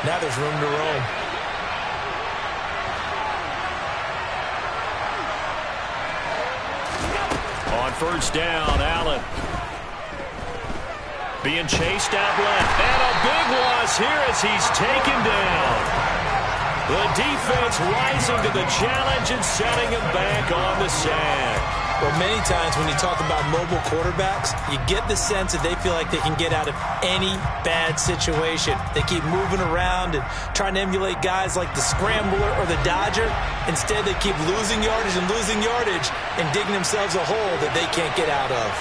Now there's room to roam.
On first down, Allen. Being chased out left. And a big loss here as he's taken down. The defense rising to the challenge and setting him back on the sack.
Well, many times when you talk about mobile quarterbacks, you get the sense that they feel like they can get out of any bad situation. They keep moving around and trying to emulate guys like the Scrambler or the Dodger. Instead, they keep losing yardage and digging themselves a hole that they can't get out of.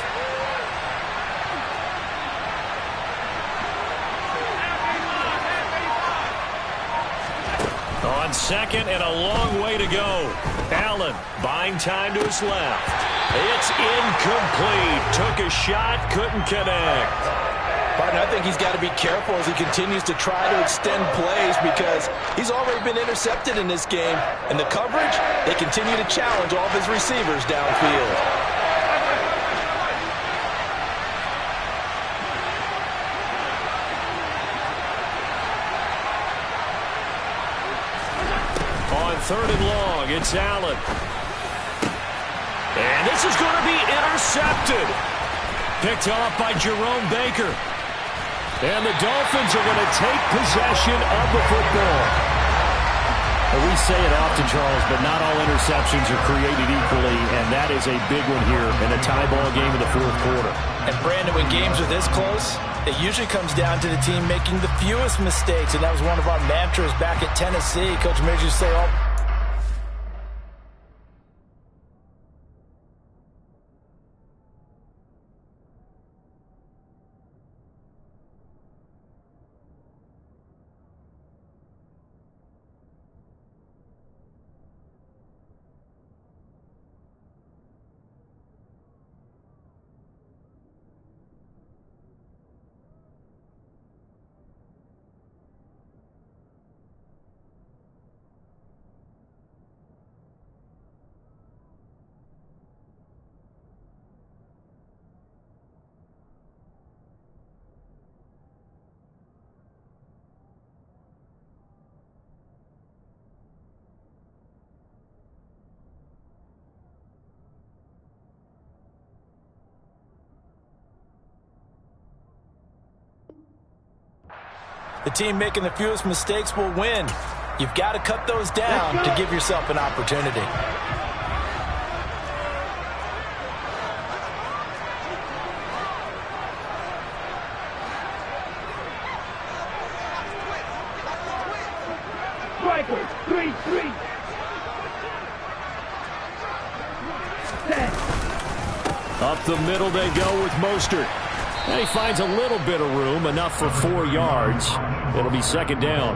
On second and a long way to go. Allen buying time to his left. It's incomplete. Took a shot, couldn't connect.
Partner, I think he's got to be careful as he continues to try to extend plays because he's already been intercepted in this game. And the coverage, they continue to challenge all of his receivers downfield.
Third and long, it's Allen. And this is going to be intercepted. Picked off by Jerome Baker. And the Dolphins are going to take possession of the football.
We say it often, Charles, but not all interceptions are created equally, and that is a big one here in a tie ball game in the fourth quarter.
And Brandon, when games are this close, it usually comes down to the team making the fewest mistakes, and that was one of our mantras back at Tennessee. Coach Midge used to say, oh, the team making the fewest mistakes will win. You've got to cut those down to give yourself an opportunity.
Strikers, 3-3.
Up the middle they go with Mostert. And he finds a little bit of room, enough for 4 yards. It'll be second down.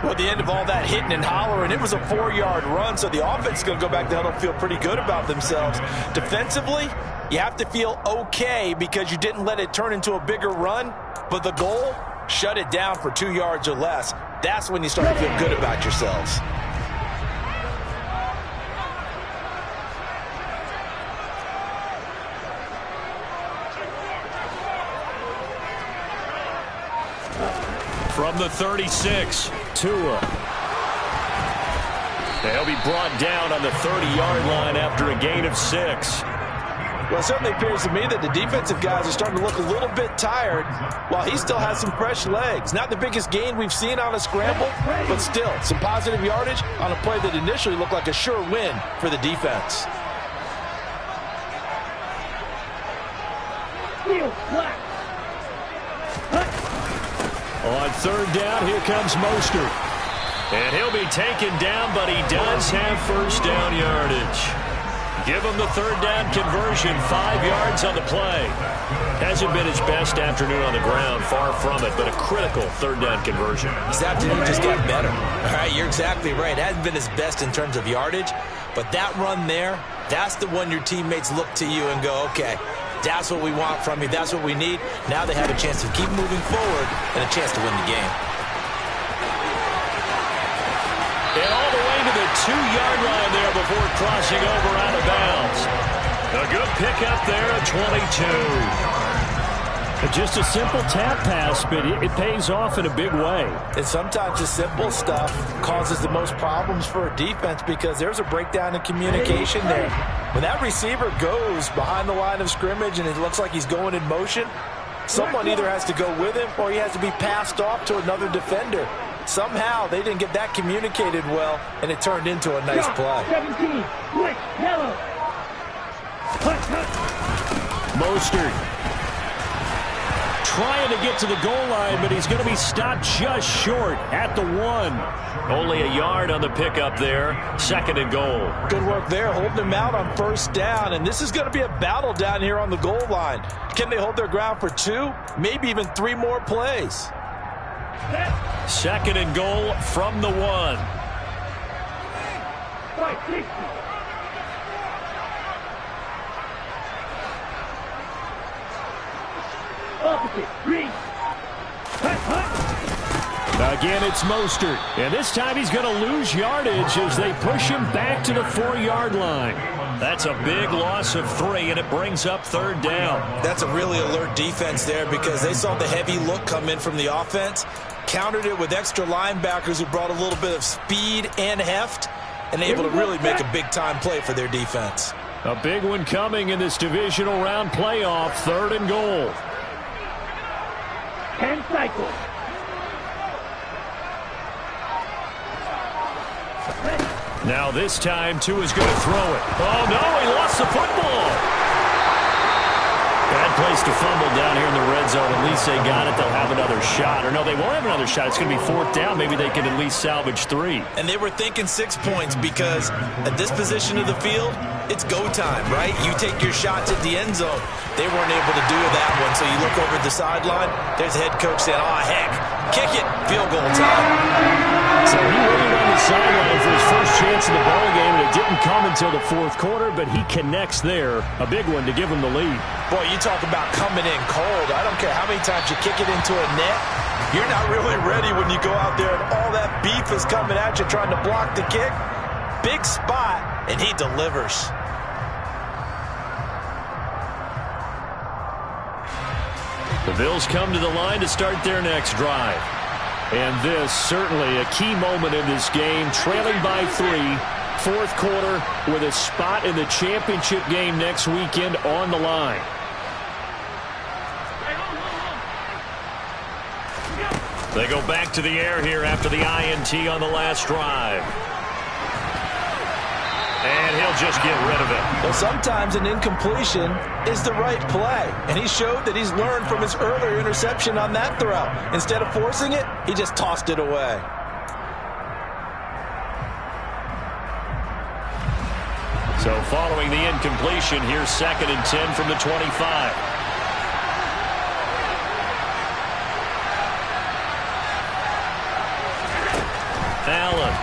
Well, at the end of all that hitting and hollering, it was a 4-yard run, so the offense is going to go back down and feel pretty good about themselves. Defensively, you have to feel okay because you didn't let it turn into a bigger run, but the goal, shut it down for 2 yards or less. That's when you start to feel good about yourselves.
From the 36, Tua. They'll be brought down on the 30-yard line after a gain of 6.
Well, it certainly appears to me that the defensive guys are starting to look a little bit tired while he still has some fresh legs. Not the biggest gain we've seen on a scramble, but still some positive yardage on a play that initially looked like a sure win for the defense.
On third down, here comes Mostert. And he'll be taken down, but he does have first down yardage. Give him the third down conversion, 5 yards on the play. Hasn't been his best afternoon on the ground, far from it, but a critical third down conversion.
His afternoon just got better. All right, you're exactly right. It hasn't been his best in terms of yardage, but that run there, that's the one your teammates look to you and go, okay, that's what we want from you. That's what we need. Now they have a chance to keep moving forward and a chance to win the game.
2-yard line there before crossing over out of bounds. A good pickup there at 22.
Just a simple tap pass, but it pays off in a big way.
And sometimes the simple stuff causes the most problems for a defense because there's a breakdown in communication there. When that receiver goes behind the line of scrimmage and it looks like he's going in motion, someone either has to go with him or he has to be passed off to another defender. Somehow they didn't get that communicated well, and it turned into a nice play.
17, quick, yellow.
Mostert trying to get to the goal line, but he's going to be stopped just short at the 1.
Only a yard on the pickup there. 2nd and goal.
Good work there, holding him out on 1st down, and this is going to be a battle down here on the goal line. Can they hold their ground for 2, maybe even 3 more plays?
2nd and goal from the 1.
560. Opposite, reach.
Again, it's Mostert. And this time he's going to lose yardage as they push him back to the 4-yard line.
That's a big loss of 3, and it brings up 3rd down.
That's a really alert defense there because they saw the heavy look come in from the offense, countered it with extra linebackers who brought a little bit of speed and heft, and able to really make a big-time play for their defense.
A big one coming in this divisional round playoff. 3rd and goal.
10 cycles.
Now this time, Tua's going to throw it. Oh, no, he lost the football. Bad place to fumble down here in the red zone. At least they got it. They'll have another shot. Or no, they won't have another shot. It's going to be 4th down. Maybe they can at least salvage 3.
And they were thinking 6 points because at this position of the field, it's go time, right? You take your shots at the end zone. They weren't able to do that one. So you look over at the sideline. There's the head coach saying, oh, heck, kick it. Field goal time.
So he waited on the sideline for his first chance in the ballgame, and it didn't come until the 4th quarter, but he connects there. A big one to give him the lead.
Boy, you talk about coming in cold. I don't care how many times you kick it into a net. You're not really ready when you go out there and all that beef is coming at you trying to block the kick. Big spot, and he delivers.
The Bills come to the line to start their next drive.
And this certainly a key moment in this game, trailing by 3, 4th quarter with a spot in the championship game next weekend on the line.
They go back to the air here after the INT on the last drive. And he'll just get rid of it.
Well, sometimes an incompletion is the right play. And he showed that he's learned from his earlier interception on that throw. Instead of forcing it, he just tossed it away.
So following the incompletion, here's 2nd and 10 from the 25. Allen.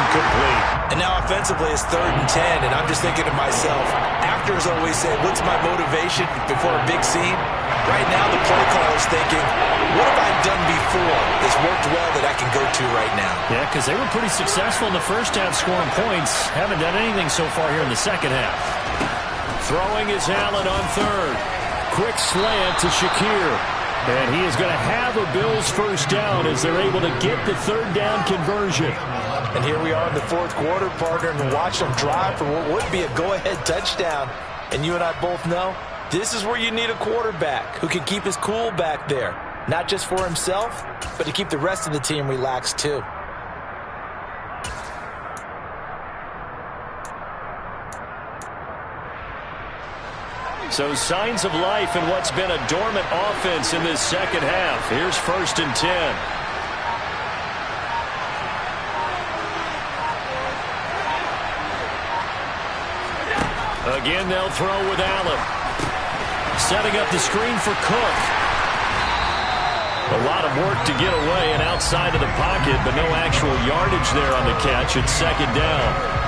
Complete.
And now offensively it's 3rd and 10, and I'm just thinking to myself, actors always say, what's my motivation before a big scene? Right now the play caller's thinking, what have I done before that's worked well that I can go to right now?
Yeah, because they were pretty successful in the first half scoring points. Haven't done anything so far here in the second half.
Throwing is Allen on 3rd.
Quick slant to Shakir. And he is going to have a Bills first down as they're able to get the 3rd down conversion.
And here we are in the 4th quarter, partner, and watch them drive for what would be a go-ahead touchdown. And you and I both know this is where you need a quarterback who can keep his cool back there. Not just for himself, but to keep the rest of the team relaxed too.
So signs of life in what's been a dormant offense in this second half. Here's 1st and 10. Again, they'll throw with Allen. Setting up the screen for Cook. A lot of work to get away and outside of the pocket, but no actual yardage there on the catch. It's 2nd down.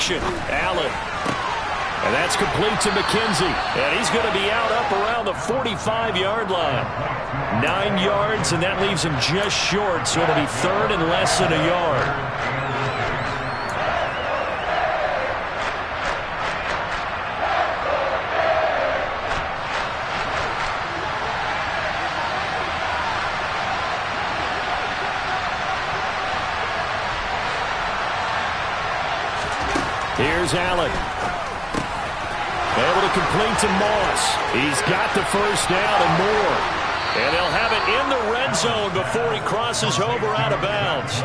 action. Allen. And that's complete to McKenzie. And he's going to be out up around the 45-yard line. 9 yards, and that leaves him just short, so it'll be third and less than a yard. Here's Allen. Able to complete to Moss. He's got the first down and more. And they'll have it in the red zone before he crosses over out of bounds.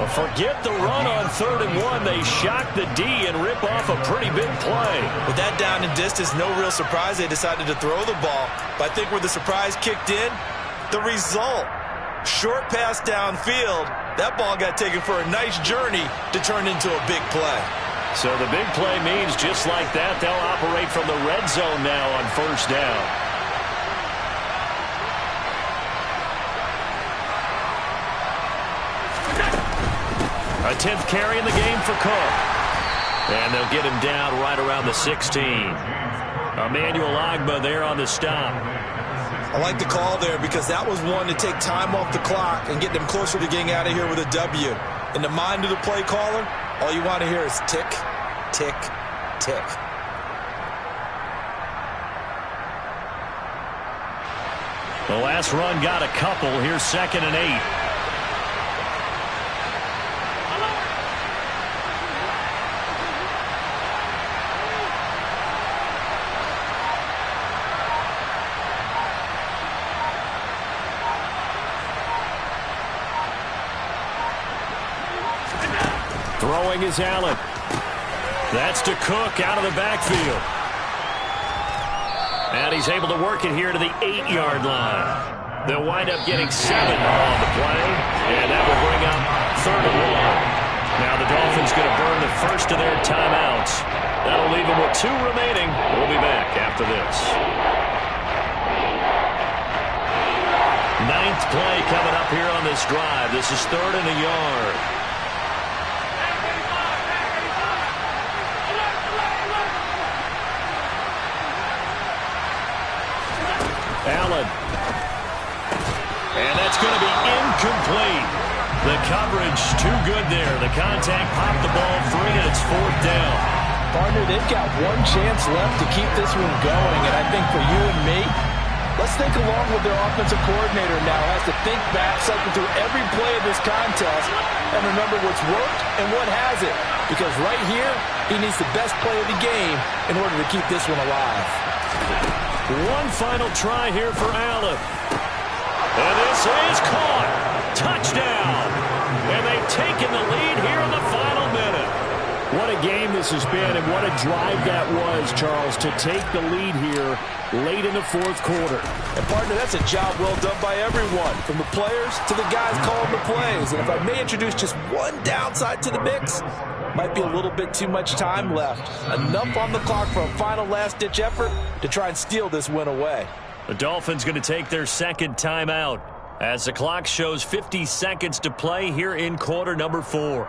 But forget the run on 3rd and 1. They shock the D and rip off a pretty big play.
With that down and distance, no real surprise they decided to throw the ball. But I think where the surprise kicked in, the result. Short pass downfield. That ball got taken for a nice journey to turn into a big play.
So the big play means just like that, they'll operate from the red zone now on 1st down. A 10th carry in the game for Cook. And they'll get him down right around the 16. Emmanuel Ogbah there on the stop.
I like the call there because that was one to take time off the clock and get them closer to getting out of here with a W. In the mind of the play caller, all you want to hear is tick, tick, tick.
The last run got a couple. Here's 2nd and 8. Throwing is Allen. That's to Cook out of the backfield. And he's able to work it here to the 8-yard line. They'll wind up getting 7 on the play. And that will bring up 3rd and 1. Now the Dolphins going to burn the first of their timeouts. That'll leave them with 2 remaining. We'll be back after this. 9th play coming up here on this drive. This is 3rd and a yard. Allen. And that's going to be incomplete. The coverage too good there. The contact popped the ball free, and it's 4th down.
Partner, they've got one chance left to keep this one going, and I think for you and me, let's think along with their offensive coordinator now. Has to think back, cycle through every play of this contest, and remember what's worked and what hasn't. Because right here, he needs the best play of the game in order to keep this one alive.
One final try here for Allen. And this is caught. Touchdown. And they've taken the lead here in the final minute. What a game this has been, and what a drive that was, Charles, to take the lead here late in the 4th quarter.
And, partner, that's a job well done by everyone, from the players to the guys calling the plays. And if I may introduce just one downside to the mix, might be a little bit too much time left. Enough on the clock for a final last-ditch effort to try and steal this win away.
The Dolphins going to take their 2nd timeout as the clock shows 50 seconds to play here in quarter number 4.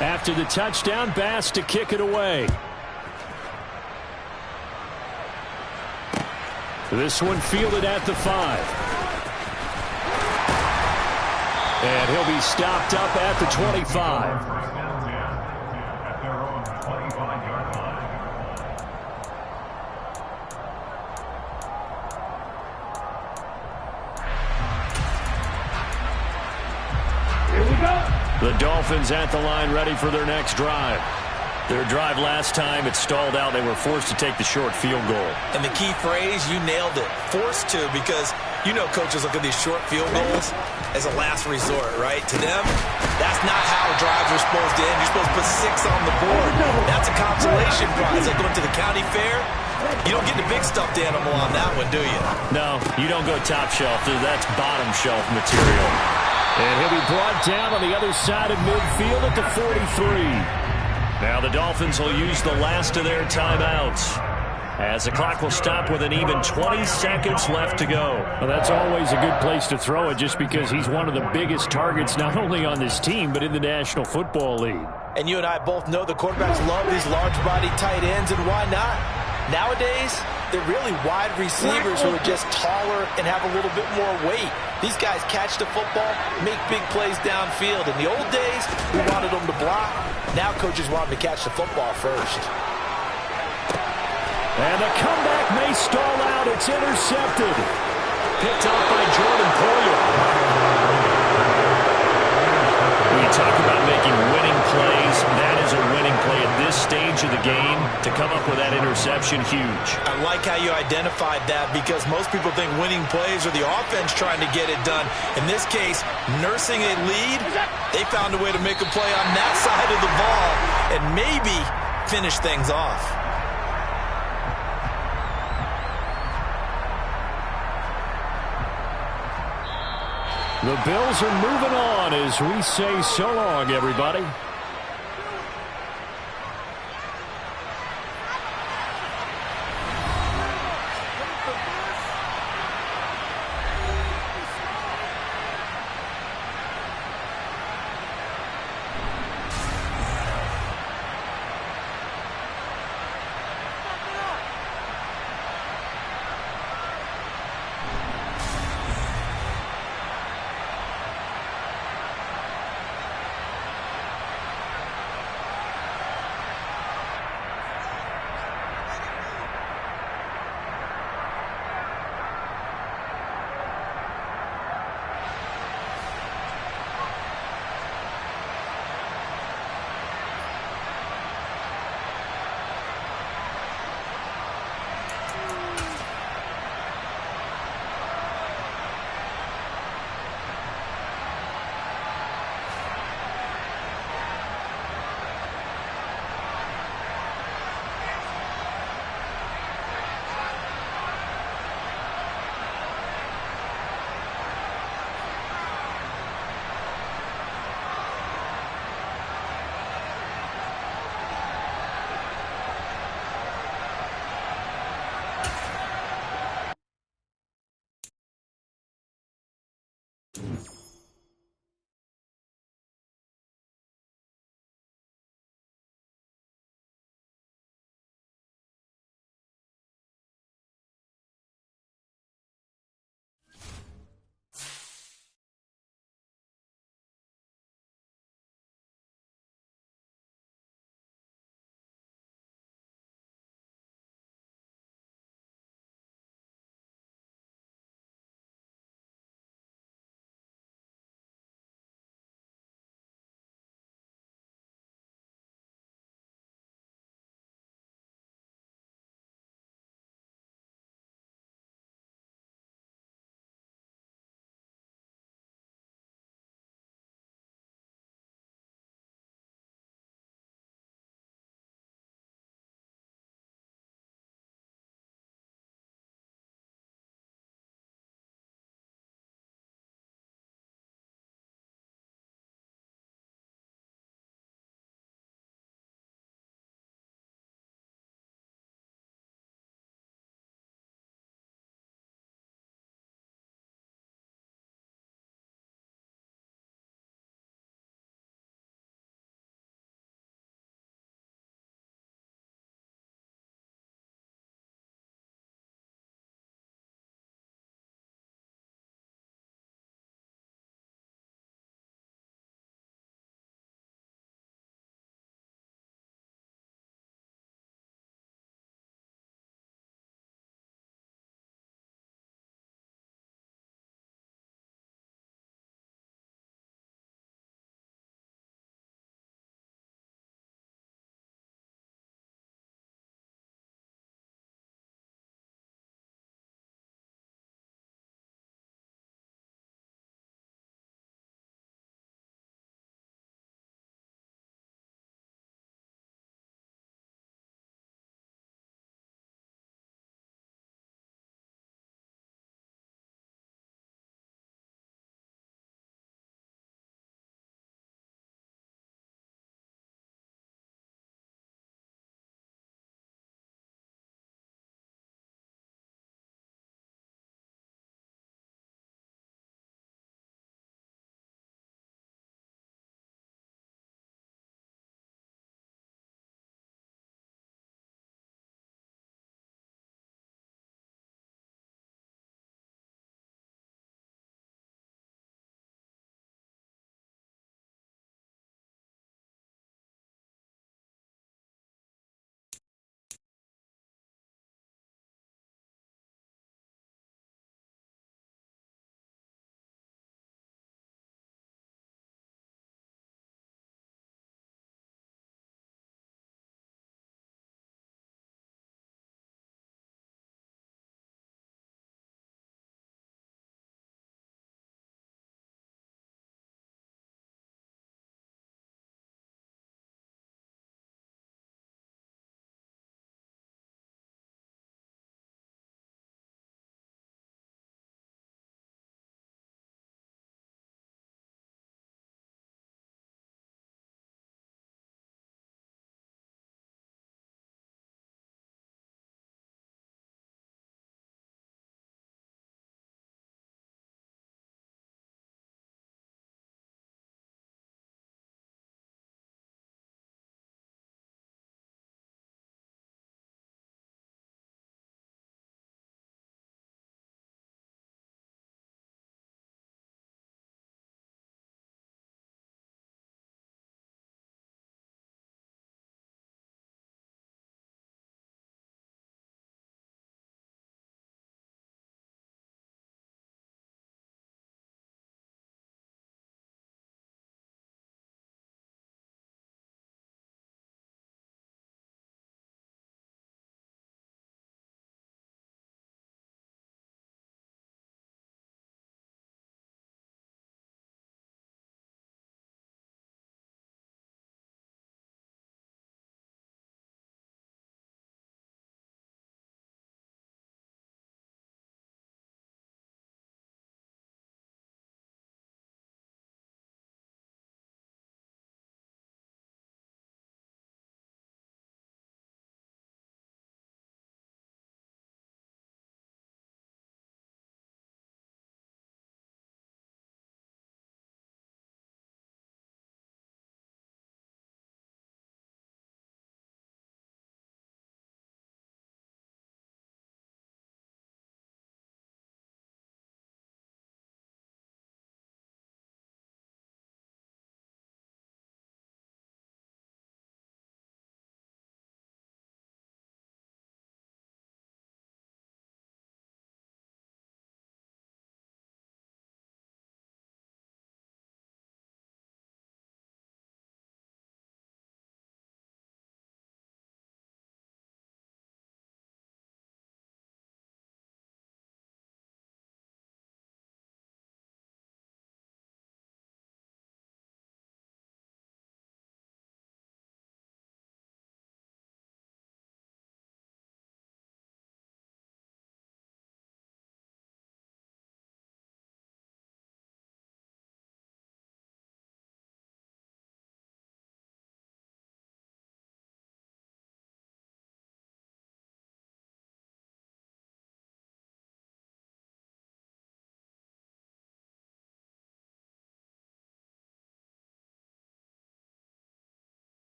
After the touchdown, Bass to kick it away. This one fielded at the 5. And he'll be stopped up at the 25. The Dolphins at the line ready for their next drive. Their drive last time, it stalled out. They were forced to take the short field goal.
And the key phrase, you nailed it, forced to, because you know coaches look at these short field goals as a last resort, right? To them, that's not how drives are supposed to end. You're supposed to put 6 on the board. That's a consolation prize. Like going to the county fair, you don't get the big stuffed animal on that one, do you?
No, you don't go top shelf. That's bottom shelf material.
And he'll be brought down on the other side of midfield at the 43.
Now the Dolphins will use the last of their timeouts, as the clock will stop with an even 20 seconds left to go.
Well, that's always a good place to throw it, just because he's one of the biggest targets not only on this team but in the National Football League.
And you and I both know the quarterbacks love these large-body tight ends, and why not? Nowadays, they're really wide receivers who are just taller and have a little bit more weight. These guys catch the football, make big plays downfield. In the old days, we wanted them to block. Now coaches want them to catch the football first.
And the comeback may stall out. It's intercepted.
Picked off by Jordan Poyer. When you talk about making winning plays, that is a winning play at this stage of the game. To come up with that interception, huge.
I like how you identified that, because most people think winning plays are the offense trying to get it done. In this case, nursing a lead, they found a way to make a play on that side of the ball and maybe finish things off.
The Bills are moving on as we say so long, everybody.